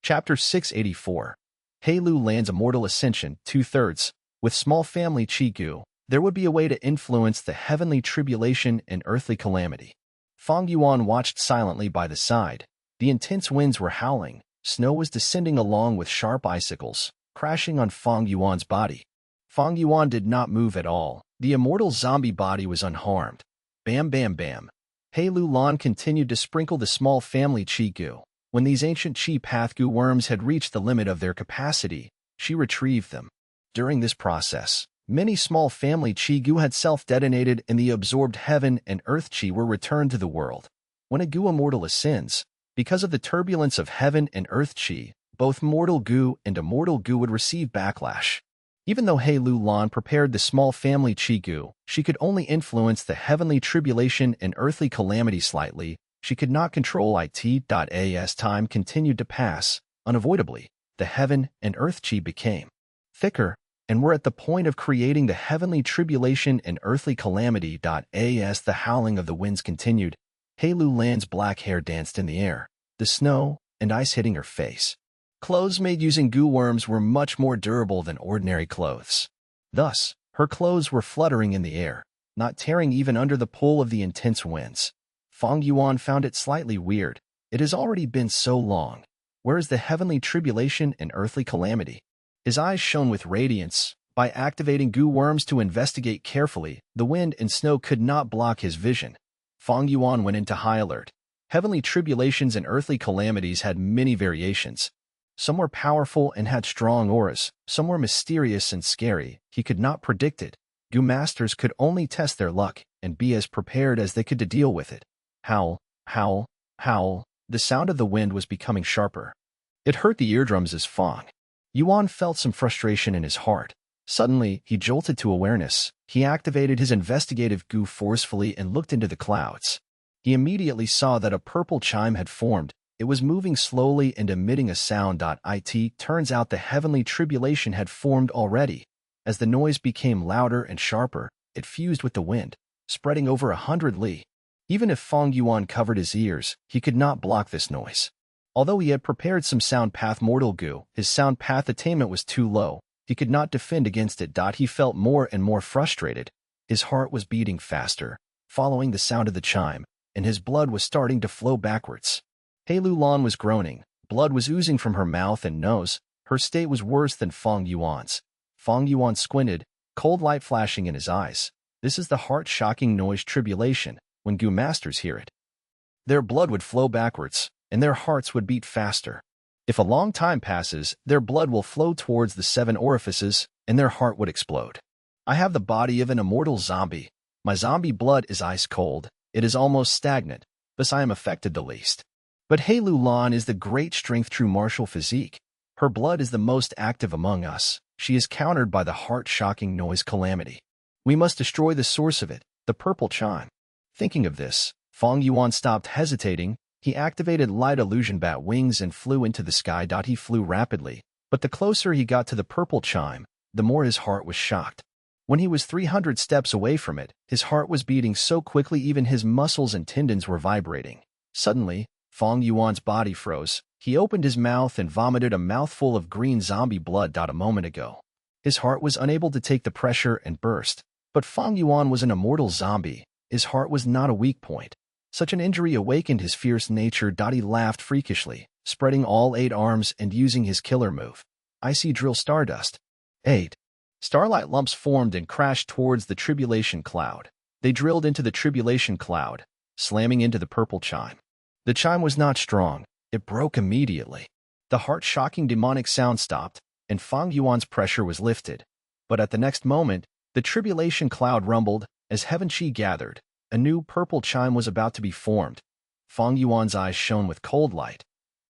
Chapter 684. Pei Lu Lan's Immortal Ascension 2/3. With small family chi goo, there would be a way to influence the heavenly tribulation and earthly calamity. Fang Yuan watched silently by the side. The intense winds were howling. Snow was descending along with sharp icicles, crashing on Fang Yuan's body. Fang Yuan did not move at all. The immortal zombie body was unharmed. Bam bam bam. Pei Lu Lan continued to sprinkle the small family chi goo. When these ancient chi path goo worms had reached the limit of their capacity, she retrieved them. During this process, many small family chi goo had self-detonated and the absorbed heaven and earth chi were returned to the world. When a goo immortal ascends, because of the turbulence of heaven and earth chi, both mortal goo and immortal goo would receive backlash. Even though Pei Lu Lan prepared the small family chi goo, she could only influence the heavenly tribulation and earthly calamity slightly. She could not control it. As time continued to pass, unavoidably, the heaven and earth chi became thicker, and were at the point of creating the heavenly tribulation and earthly calamity. As the howling of the winds continued, Pei Lu Lan's black hair danced in the air, the snow and ice hitting her face. Clothes made using goo worms were much more durable than ordinary clothes. Thus, her clothes were fluttering in the air, not tearing even under the pull of the intense winds. Fang Yuan found it slightly weird. It has already been so long. Where is the heavenly tribulation and earthly calamity? His eyes shone with radiance. By activating goo worms to investigate carefully, the wind and snow could not block his vision. Fang Yuan went into high alert. Heavenly tribulations and earthly calamities had many variations. Some were powerful and had strong auras. Some were mysterious and scary. He could not predict it. Goo masters could only test their luck and be as prepared as they could to deal with it. Howl, howl, howl. The sound of the wind was becoming sharper. It hurt the eardrums as Fang Yuan felt some frustration in his heart. Suddenly, he jolted to awareness. He activated his investigative goo forcefully and looked into the clouds. He immediately saw that a purple chime had formed. It was moving slowly and emitting a sound. It turns out the heavenly tribulation had formed already. As the noise became louder and sharper, it fused with the wind, spreading over 100 li. Even if Fang Yuan covered his ears, he could not block this noise. Although he had prepared some sound path mortal goo, his sound path attainment was too low. He could not defend against it. He felt more and more frustrated. His heart was beating faster, following the sound of the chime, and his blood was starting to flow backwards. Pei Lu Lan was groaning. Blood was oozing from her mouth and nose. Her state was worse than Fang Yuan's. Fang Yuan squinted, cold light flashing in his eyes. This is the heart-shocking noise tribulation. When goo masters hear it, their blood would flow backwards, and their hearts would beat faster. If a long time passes, their blood will flow towards the 7 orifices, and their heart would explode. I have the body of an immortal zombie. My zombie blood is ice cold. It is almost stagnant, thus I am affected the least. But Pei Lu Lan is the great strength true martial physique. Her blood is the most active among us. She is countered by the heart-shocking noise calamity. We must destroy the source of it, the purple chime. Thinking of this, Fang Yuan stopped hesitating. He activated light illusion bat wings and flew into the sky. He flew rapidly, but the closer he got to the purple chime, the more his heart was shocked. When he was 300 steps away from it, his heart was beating so quickly even his muscles and tendons were vibrating. Suddenly, Fang Yuan's body froze. He opened his mouth and vomited a mouthful of green zombie blood. A moment ago, his heart was unable to take the pressure and burst, But Fang Yuan was an immortal zombie. His heart was not a weak point. Such an injury awakened his fierce nature. He laughed freakishly, spreading all 8 arms and using his killer move. Icy Drill Stardust. 8. Starlight lumps formed and crashed towards the tribulation cloud. They drilled into the tribulation cloud, slamming into the purple chime. The chime was not strong. It broke immediately. The heart-shocking demonic sound stopped, and Fang Yuan's pressure was lifted. But at the next moment, the tribulation cloud rumbled as heaven chi gathered. A new purple chime was about to be formed. Fang Yuan's eyes shone with cold light.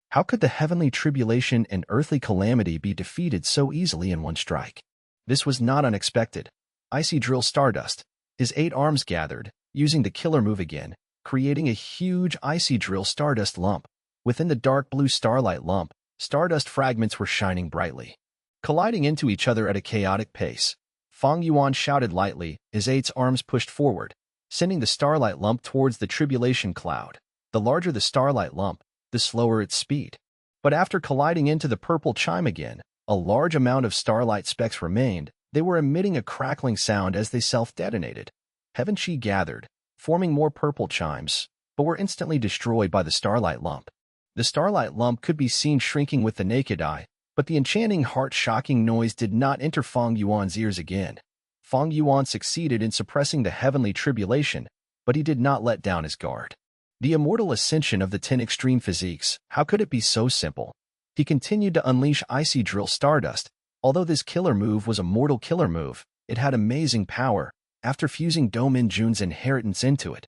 How could the heavenly tribulation and earthly calamity be defeated so easily in one strike? This was not unexpected. Icy Drill Stardust. His 8 arms gathered, using the killer move again, creating a huge Icy Drill Stardust lump. Within the dark blue starlight lump, stardust fragments were shining brightly, colliding into each other at a chaotic pace. Fang Yuan shouted lightly, his 8 arms pushed forward, sending the starlight lump towards the tribulation cloud. The larger the starlight lump, the slower its speed. But after colliding into the purple chime again, a large amount of starlight specks remained. They were emitting a crackling sound as they self-detonated. Heaven chi gathered, forming more purple chimes, but were instantly destroyed by the starlight lump. The starlight lump could be seen shrinking with the naked eye, but the enchanting, heart-shocking noise did not enter Fang Yuan's ears again. Fang Yuan succeeded in suppressing the heavenly tribulation, but he did not let down his guard. The immortal ascension of the 10 extreme physiques, how could it be so simple? He continued to unleash Icy Drill Stardust. Although this killer move was a mortal killer move, it had amazing power after fusing Do Min Jun's inheritance into it.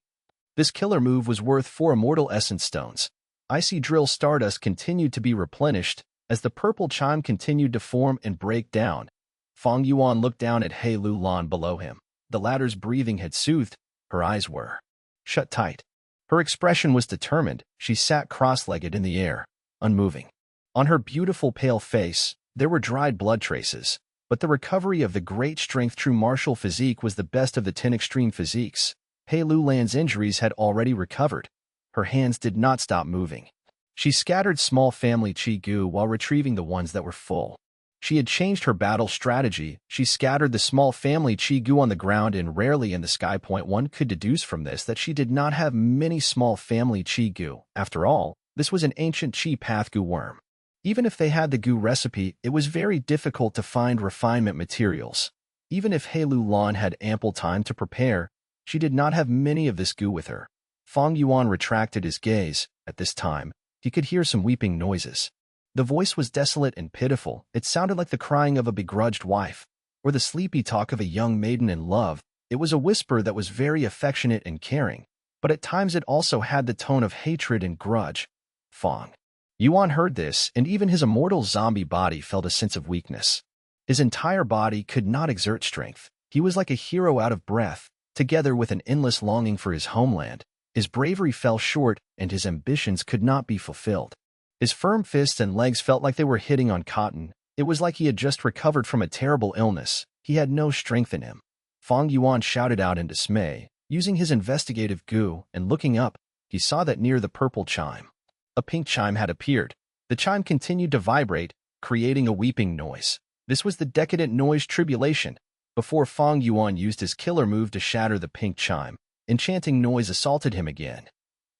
This killer move was worth 4 immortal essence stones. Icy Drill Stardust continued to be replenished as the purple chime continued to form and break down. Fang Yuan looked down at He Lu Lan below him. The latter's breathing had soothed. Her eyes were shut tight. Her expression was determined. She sat cross-legged in the air, unmoving. On her beautiful pale face, there were dried blood traces, but the recovery of the great strength true martial physique was the best of the 10 extreme physiques. He Lu Lan's injuries had already recovered. Her hands did not stop moving. She scattered small family chi goo while retrieving the ones that were full. She had changed her battle strategy. She scattered the small family chi goo on the ground and rarely in the sky. One could deduce from this that she did not have many small family chi goo. After all, this was an ancient chi path goo worm. Even if they had the goo recipe, it was very difficult to find refinement materials. Even if He Lu Lan had ample time to prepare, she did not have many of this goo with her. Fang Yuan retracted his gaze. At this time, he could hear some weeping noises. The voice was desolate and pitiful. It sounded like the crying of a begrudged wife, or the sleepy talk of a young maiden in love. It was a whisper that was very affectionate and caring, but at times it also had the tone of hatred and grudge. Fang Yuan heard this, and even his immortal zombie body felt a sense of weakness. His entire body could not exert strength. He was like a hero out of breath, together with an endless longing for his homeland. His bravery fell short, and his ambitions could not be fulfilled. His firm fists and legs felt like they were hitting on cotton. It was like he had just recovered from a terrible illness. He had no strength in him. Fang Yuan shouted out in dismay, using his investigative goo, and looking up, he saw that near the purple chime, a pink chime had appeared. The chime continued to vibrate, creating a weeping noise. This was the decadent noise tribulation. Before Fang Yuan used his killer move to shatter the pink chime, enchanting noise assaulted him again.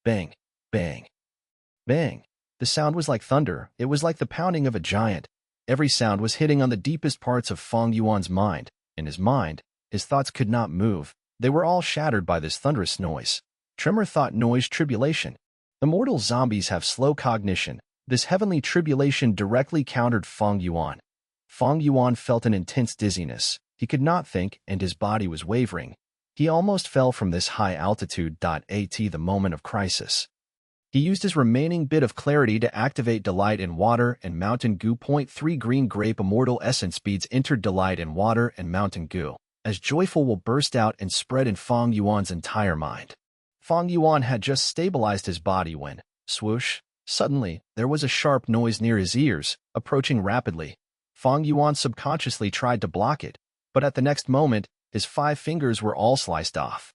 Bang, bang, bang. The sound was like thunder. It was like the pounding of a giant. Every sound was hitting on the deepest parts of Fang Yuan's mind. In his mind, his thoughts could not move. They were all shattered by this thunderous noise. Tremor thought noise tribulation. Immortal zombies have slow cognition. This heavenly tribulation directly countered Fang Yuan. Fang Yuan felt an intense dizziness. He could not think, and his body was wavering. He almost fell from this high altitude. At the moment of crisis, he used his remaining bit of clarity to activate Delight in Water and Mountain Goo. 3 Green Grape Immortal Essence beads entered Delight in Water and Mountain Goo, as joyful will burst out and spread in Fang Yuan's entire mind. Fang Yuan had just stabilized his body when, swoosh, suddenly, there was a sharp noise near his ears, approaching rapidly. Fang Yuan subconsciously tried to block it, but at the next moment, his 5 fingers were all sliced off.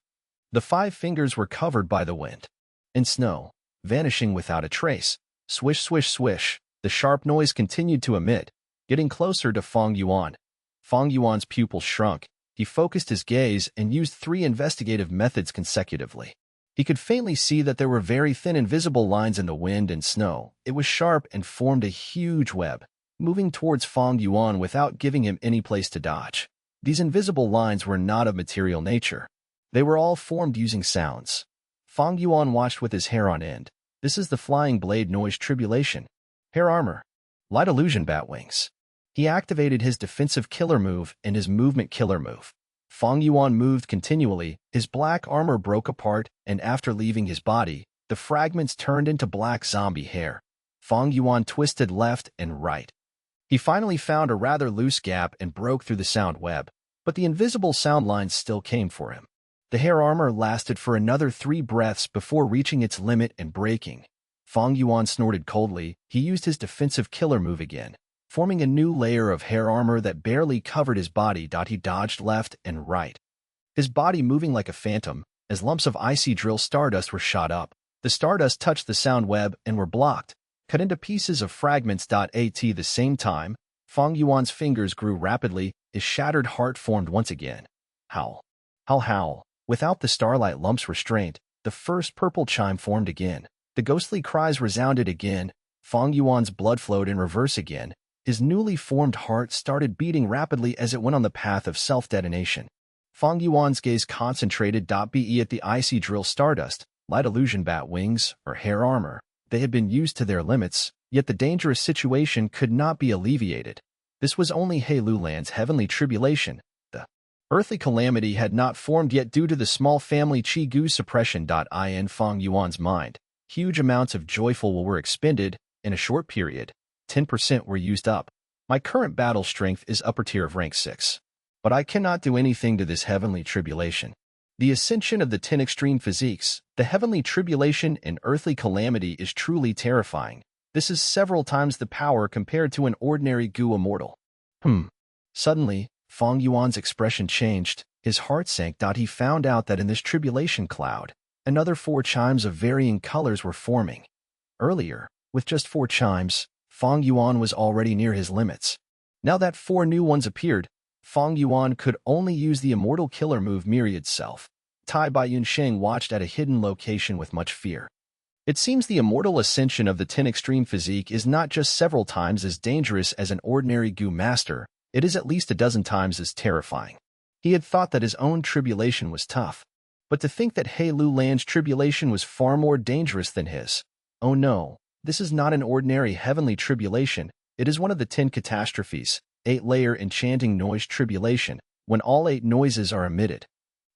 The 5 fingers were covered by the wind and snow, vanishing without a trace. Swish, swish, swish. The sharp noise continued to emit, getting closer to Fang Yuan. Fang Yuan's pupils shrunk. He focused his gaze and used 3 investigative methods consecutively. He could faintly see that there were very thin invisible lines in the wind and snow. It was sharp and formed a huge web, moving towards Fang Yuan without giving him any place to dodge. These invisible lines were not of material nature. They were all formed using sounds. Fang Yuan watched with his hair on end. This is the flying blade noise tribulation. Hair armor. Light illusion bat wings. He activated his defensive killer move and his movement killer move. Fang Yuan moved continually, his black armor broke apart, and after leaving his body, the fragments turned into black zombie hair. Fang Yuan twisted left and right. He finally found a rather loose gap and broke through the sound web, but the invisible sound lines still came for him. The hair armor lasted for another 3 breaths before reaching its limit and breaking. Fang Yuan snorted coldly. He used his defensive killer move again, forming a new layer of hair armor that barely covered his body. He dodged left and right, his body moving like a phantom, as lumps of icy drill stardust were shot up. The stardust touched the sound web and were blocked, cut into pieces of fragments. At the same time, Fang Yuan's fingers grew rapidly, his shattered heart formed once again. Howl. Howl, howl. Without the starlight lump's restraint, the first purple chime formed again. The ghostly cries resounded again. Fang Yuan's blood flowed in reverse again. His newly formed heart started beating rapidly as it went on the path of self-detonation. Fang Yuan's gaze concentrated. Be at the icy drill stardust, light illusion bat wings, or hair armor. They had been used to their limits, yet the dangerous situation could not be alleviated. This was only He Lu Lan's heavenly tribulation. The earthly calamity had not formed yet due to the small family Qi Gu suppression. In Fang Yuan's mind, huge amounts of joyful will were expended. In a short period, 10% were used up. My current battle strength is upper tier of rank 6. But I cannot do anything to this heavenly tribulation. The ascension of the 10 extreme physiques, the heavenly tribulation and earthly calamity is truly terrifying. This is several times the power compared to an ordinary Gu immortal. Suddenly, Fang Yuan's expression changed. His heart sank. He found out that in this tribulation cloud, another 4 chimes of varying colors were forming. Earlier, with just 4 chimes, Fang Yuan was already near his limits. Now that 4 new ones appeared, Fang Yuan could only use the immortal killer move Myriad Self. Tai Bai Yunsheng watched at a hidden location with much fear. It seems the immortal ascension of the 10 extreme physique is not just several times as dangerous as an ordinary Gu master, it is at least a dozen times as terrifying. He had thought that his own tribulation was tough, but to think that He Lu Lan's tribulation was far more dangerous than his. Oh no, this is not an ordinary heavenly tribulation, it is one of the 10 catastrophes, 8-layer enchanting noise tribulation, when all 8 noises are emitted.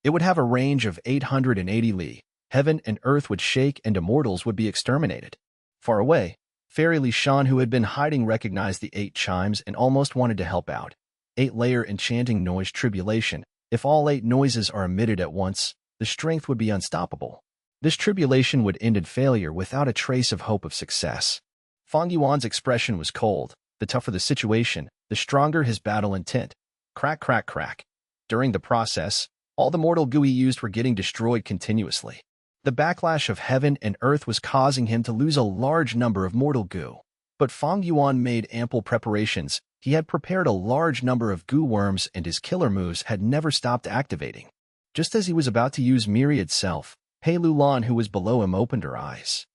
It would have a range of 880 li. Heaven and earth would shake and immortals would be exterminated. Far away, Fairy Li Shan, who had been hiding, recognized the 8 chimes and almost wanted to help out. 8-layer enchanting noise tribulation. If all 8 noises are emitted at once, the strength would be unstoppable. This tribulation would end in failure without a trace of hope of success. Fang Yuan's expression was cold. The tougher the situation, the stronger his battle intent. Crack, crack, crack. During the process, all the mortal Gu he used were getting destroyed continuously. The backlash of heaven and earth was causing him to lose a large number of mortal Gu. But Fang Yuan made ample preparations. He had prepared a large number of Gu worms and his killer moves had never stopped activating. Just as he was about to use Myriad Self, He Lu Lan, who was below him, opened her eyes.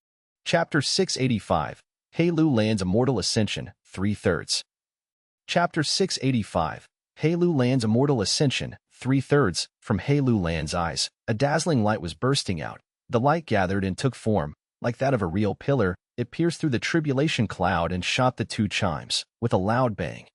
Chapter 685. He Lu Lan's Immortal Ascension, 3/3. Chapter 685. He Lu Lan's Immortal Ascension, 3/3. From He Lu Lan's eyes, a dazzling light was bursting out. The light gathered and took form, like that of a real pillar. It pierced through the tribulation cloud and shot the 2 chimes, with a loud bang.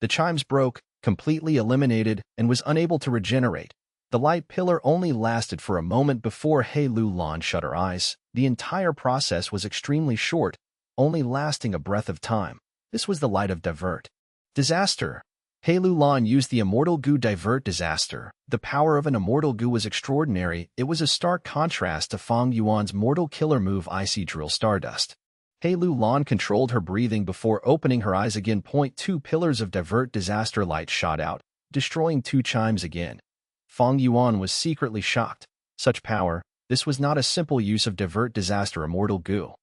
The chimes broke, completely eliminated, and was unable to regenerate. The light pillar only lasted for a moment before He Lu Lan shut her eyes. The entire process was extremely short, only lasting a breath of time. This was the light of Divert. Disaster. He Lu Lan used the immortal Gu Divert Disaster. The power of an immortal Gu was extraordinary. It was a stark contrast to Fang Yuan's mortal killer move Icy Drill Stardust. He Lu Lan controlled her breathing before opening her eyes again. 2 pillars of Divert Disaster light shot out, destroying 2 chimes again. Fang Yuan was secretly shocked. Such power, this was not a simple use of Divert Disaster Immortal Gu.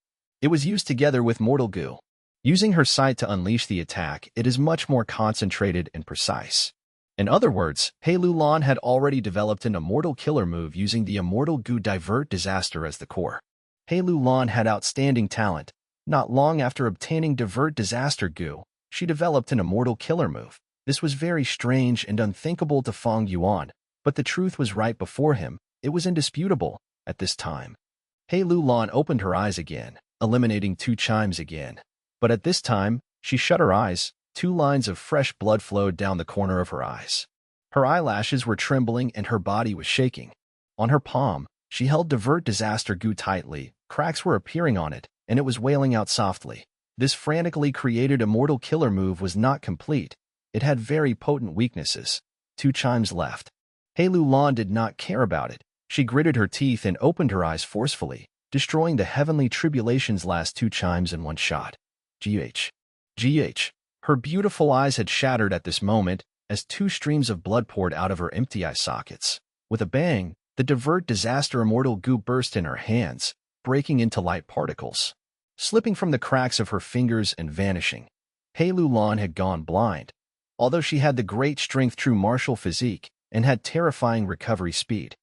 It was used together with Mortal Gu. Using her sight to unleash the attack, it is much more concentrated and precise. In other words, He Lulan had already developed an immortal killer move using the immortal Gu Divert Disaster as the core. He Lulan had outstanding talent. Not long after obtaining Divert Disaster Gu, she developed an immortal killer move. This was very strange and unthinkable to Fang Yuan, but the truth was right before him. It was indisputable at this time. He Lulan opened her eyes again, eliminating 2 chimes again. But at this time, she shut her eyes. 2 lines of fresh blood flowed down the corner of her eyes. Her eyelashes were trembling and her body was shaking. On her palm, she held Divert Disaster Gu tightly. Cracks were appearing on it, and it was wailing out softly. This frantically created immortal killer move was not complete. It had very potent weaknesses. 2 chimes left. He Lulan did not care about it. She gritted her teeth and opened her eyes forcefully, destroying the heavenly tribulation's last 2 chimes in one shot. GH. Her beautiful eyes had shattered at this moment as 2 streams of blood poured out of her empty eye sockets. With a bang, the Divert Disaster Immortal Gu burst in her hands, breaking into light particles, slipping from the cracks of her fingers and vanishing. He Lulan had gone blind. Although she had the great strength true martial physique and had terrifying recovery speed,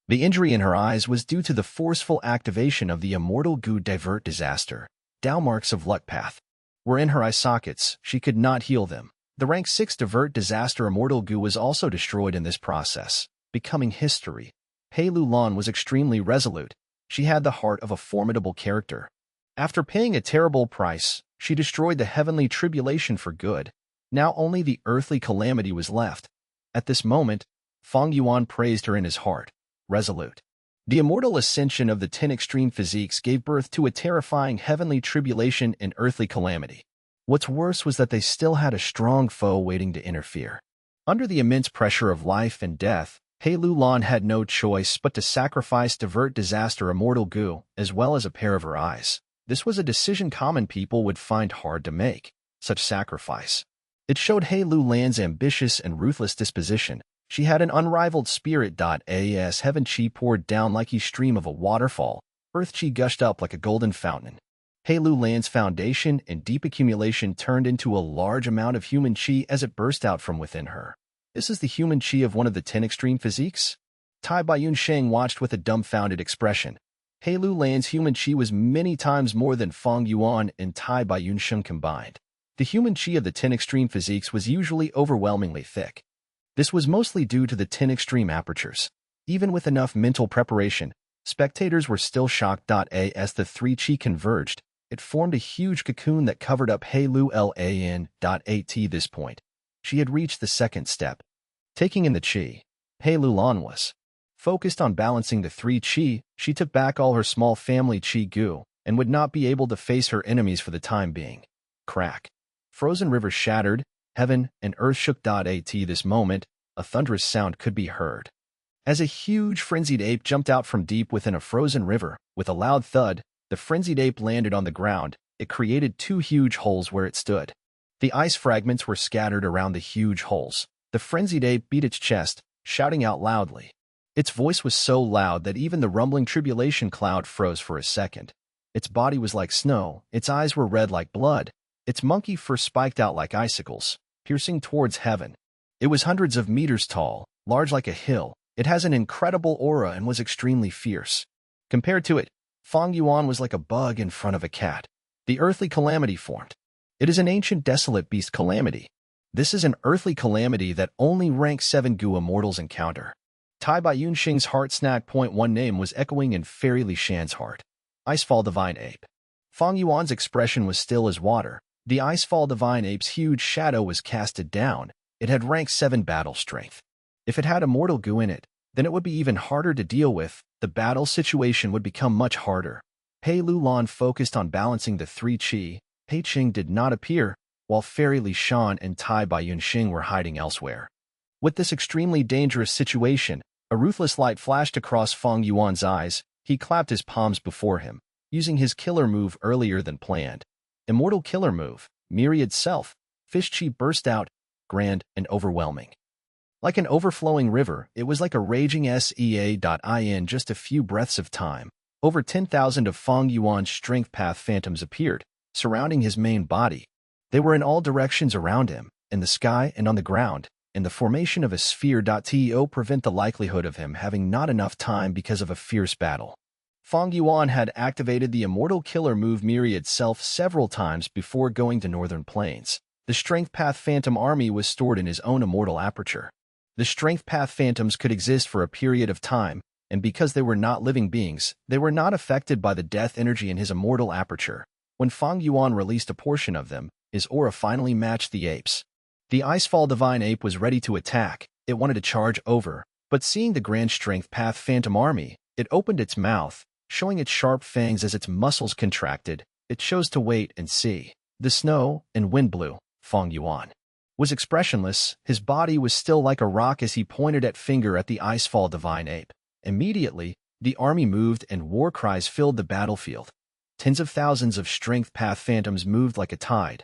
the injury in her eyes was due to the forceful activation of the immortal Gu Divert Disaster. Dow marks of luck path were in her eye sockets. She could not heal them. The rank 6 Divert Disaster Immortal Gu was also destroyed in this process, becoming history. He Lulan was extremely resolute. She had the heart of a formidable character. After paying a terrible price, she destroyed the heavenly tribulation for good. Now only the earthly calamity was left. At this moment, Fang Yuan praised her in his heart. Resolute. The immortal ascension of the 10 extreme physiques gave birth to a terrifying heavenly tribulation and earthly calamity. What's worse was that they still had a strong foe waiting to interfere. Under the immense pressure of life and death, He Lulan had no choice but to sacrifice Divert Disaster Immortal Gu, as well as a pair of her eyes. This was a decision common people would find hard to make. Such sacrifice. It showed He Lulan's ambitious and ruthless disposition. She had an unrivaled spirit. As heaven chi poured down like a stream of a waterfall, earth chi gushed up like a golden fountain. He Lulan's foundation and deep accumulation turned into a large amount of human chi as it burst out from within her. This is the human chi of one of the 10 extreme physiques? Tai Baiyun Sheng watched with a dumbfounded expression. He Lulan's human chi was many times more than Fang Yuan and Tai Baiyun Sheng combined. The human chi of the 10 extreme physiques was usually overwhelmingly thick. This was mostly due to the 10 extreme apertures. Even with enough mental preparation, spectators were still shocked. As the 3 chi converged, it formed a huge cocoon that covered up He Lulan. At this point, she had reached the second step. Taking in the chi, He Lulan was focused on balancing the 3 chi. She took back all her small family chi gu and would not be able to face her enemies for the time being. Crack. Frozen rivers shattered. Heaven and earth shook. At this moment, a thunderous sound could be heard. As a huge frenzied ape jumped out from deep within a frozen river, with a loud thud, the frenzied ape landed on the ground. It created 2 huge holes where it stood. The ice fragments were scattered around the huge holes. The frenzied ape beat its chest, shouting out loudly. Its voice was so loud that even the rumbling tribulation cloud froze for a second. Its body was like snow, its eyes were red like blood, its monkey fur spiked out like icicles, piercing towards heaven. It was hundreds of meters tall, large like a hill. It has an incredible aura and was extremely fierce. Compared to it, Fang Yuan was like a bug in front of a cat. The earthly calamity formed. It is an ancient desolate beast calamity. This is an earthly calamity that only rank 7 Gu immortals encounter. Tai Baiyun Shing's heart snack. .1 name was echoing in Fairy Li Shan's heart. Icefall Divine Ape. Fang Yuan's expression was still as water. The Icefall Divine Ape's huge shadow was casted down. It had rank 7 battle strength. If it had immortal Gu in it, then it would be even harder to deal with. The battle situation would become much harder. He Lulan focused on balancing the 3 chi. Pei Qing did not appear, while Fairy Li Shan and Tai Baiyun Shing were hiding elsewhere. With this extremely dangerous situation, a ruthless light flashed across Fang Yuan's eyes. He clapped his palms before him, using his killer move earlier than planned. Immortal killer move, Myriad Self. Fish chi burst out, grand and overwhelming. Like an overflowing river, it was like a raging sea. In just a few breaths of time, over 10,000 of Fang Yuan's strength path phantoms appeared, surrounding his main body. They were in all directions around him, in the sky and on the ground. and the formation of a sphere.to prevent the likelihood of him having not enough time because of a fierce battle. Fang Yuan had activated the immortal killer move Myriad Self several times before going to Northern Plains. The Strength Path Phantom army was stored in his own immortal aperture. The Strength Path Phantoms could exist for a period of time, and because they were not living beings, they were not affected by the death energy in his immortal aperture. When Fang Yuan released a portion of them, his aura finally matched the ape's. The Icefall Divine Ape was ready to attack. It wanted to charge over, but seeing the Grand Strength Path Phantom army, it opened its mouth, showing its sharp fangs as its muscles contracted. It chose to wait and see. The snow and wind blew. Fang Yuan was expressionless. His body was still like a rock as he pointed a finger at the Icefall Divine Ape. Immediately, the army moved and war cries filled the battlefield. Tens of thousands of Strength Path Phantoms moved like a tide.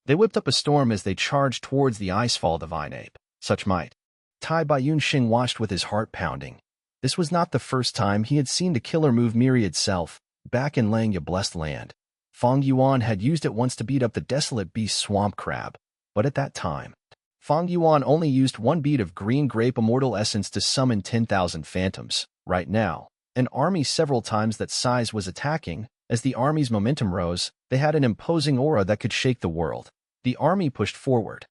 They whipped up a storm as they charged towards the Icefall Divine Ape. Such might. Tai Yunxing watched with his heart pounding. This was not the first time he had seen the killer move Myriad Self. Back in Langya Blessed Land, Fang Yuan had used it once to beat up the desolate beast Swamp Crab. But at that time, Fang Yuan only used one bead of green grape immortal essence to summon 10,000 phantoms. Right now, an army several times that size was attacking. As the army's momentum rose, they had an imposing aura that could shake the world. The army pushed forward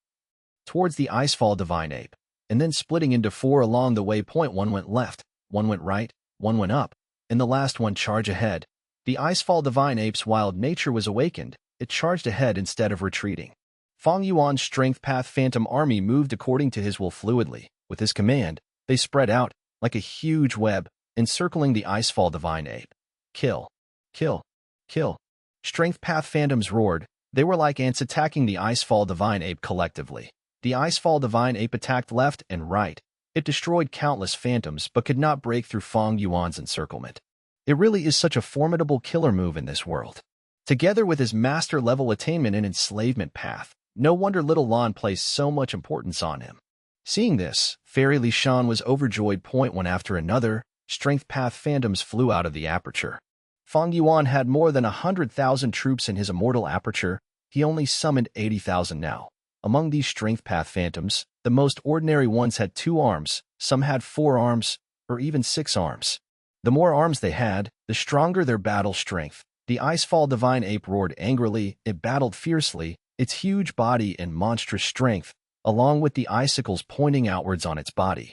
towards the Icefall Divine Ape, and then splitting into four along the way. One went left, one went right, one went up, and the last one charged ahead. The Icefall Divine Ape's wild nature was awakened. It charged ahead instead of retreating. Fang Yuan's Strength Path Phantom army moved according to his will fluidly. With his command, they spread out like a huge web, encircling the Icefall Divine Ape. Kill, kill, kill. Strength Path Phantoms roared. They were like ants attacking the Icefall Divine Ape collectively. The Icefall Divine Ape attacked left and right. It destroyed countless phantoms but could not break through Fang Yuan's encirclement. It really is such a formidable killer move in this world. Together with his master-level attainment and enslavement path, no wonder Little Lan placed so much importance on him. Seeing this, Fairy Li Shan was overjoyed. One after another, Strength Path Phantoms flew out of the aperture. Fang Yuan had more than 100,000 troops in his immortal aperture. He only summoned 80,000 now. Among these Strength Path Phantoms, the most ordinary ones had 2 arms, some had 4 arms, or even 6 arms. The more arms they had, the stronger their battle strength. The Icefall Divine Ape roared angrily. It battled fiercely, its huge body and monstrous strength, along with the icicles pointing outwards on its body,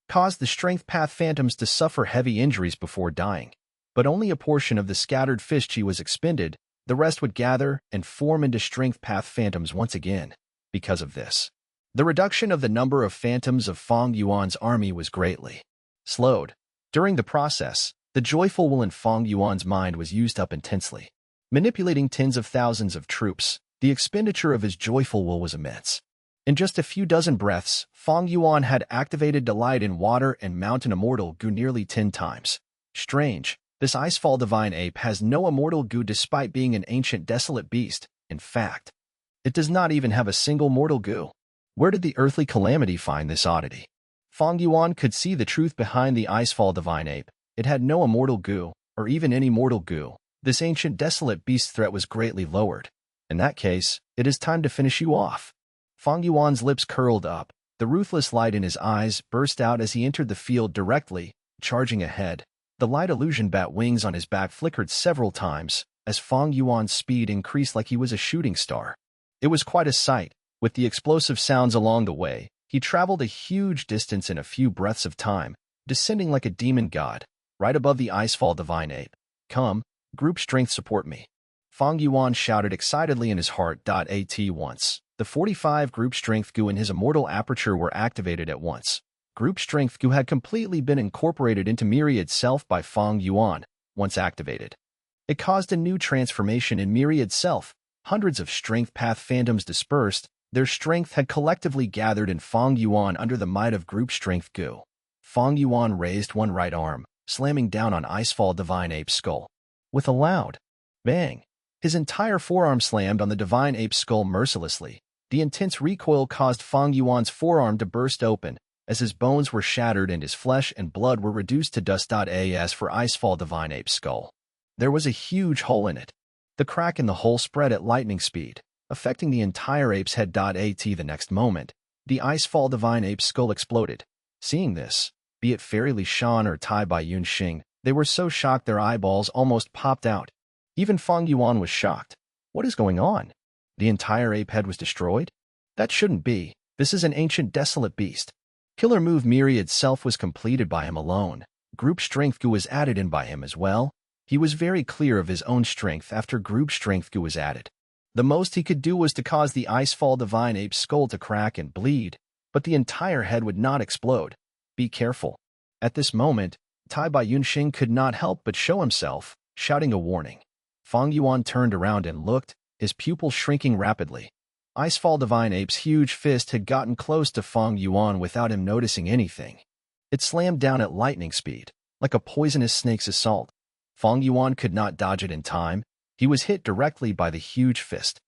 caused the Strength Path Phantoms to suffer heavy injuries before dying. But only a portion of the scattered fish chi was expended. The rest would gather and form into Strength Path Phantoms once again. Because of this, the reduction of the number of phantoms of Fang Yuan's army was greatly slowed. During the process, the joyful will in Fang Yuan's mind was used up intensely. Manipulating tens of thousands of troops, the expenditure of his joyful will was immense. In just a few dozen breaths, Fang Yuan had activated Delight in Water and Mountain Immortal Goo nearly 10 times. Strange, this Icefall Divine Ape has no immortal goo despite being an ancient desolate beast. In fact, it does not even have a single mortal goo. Where did the earthly calamity find this oddity? Fang Yuan could see the truth behind the Icefall Divine Ape. It had no immortal goo, or even any mortal goo. This ancient desolate beast threat was greatly lowered. In that case, it is time to finish you off. Fang Yuan's lips curled up. The ruthless light in his eyes burst out as he entered the field directly, charging ahead. The light illusion bat wings on his back flickered several times, as Fang Yuan's speed increased like he was a shooting star. It was quite a sight. With the explosive sounds along the way, he traveled a huge distance in a few breaths of time, descending like a demon god, right above the Icefall Divine Ape. Come, group strength support me. Fang Yuan shouted excitedly in his heart. At once, the 45 group strength goo in his immortal aperture were activated at once. Group strength goo had completely been incorporated into Myriad Self by Fang Yuan. Once activated, it caused a new transformation in Myriad Self. Hundreds of Strength Path Phantoms dispersed. Their strength had collectively gathered in Fang Yuan under the might of group strength goo. Fang Yuan raised one right arm, slamming down on Icefall Divine Ape's skull. With a loud bang, his entire forearm slammed on the Divine Ape's skull mercilessly. The intense recoil caused Fang Yuan's forearm to burst open, as his bones were shattered and his flesh and blood were reduced to dust. As for Icefall Divine Ape's skull, there was a huge hole in it. The crack in the hole spread at lightning speed, affecting the entire ape's head. At the next moment, The Icefall Divine Ape's skull exploded. Seeing this, be it Fairy Li Shan or Tai Bai Yun Xing, they were so shocked their eyeballs almost popped out. Even Fang Yuan was shocked. What is going on? The entire ape head was destroyed? That shouldn't be. This is an ancient desolate beast. Killer move Miri itself was completed by him alone. Group strength Gu was added in by him as well. He was very clear of his own strength after group strength Gu was added. The most he could do was to cause the Icefall Divine Ape's skull to crack and bleed, but the entire head would not explode. Be careful. At this moment, Tai Bai Yunxing could not help but show himself, shouting a warning. Fang Yuan turned around and looked, his pupils shrinking rapidly. Icefall Divine Ape's huge fist had gotten close to Fang Yuan without him noticing anything. It slammed down at lightning speed, like a poisonous snake's assault. Fang Yuan could not dodge it in time. He was hit directly by the huge fist.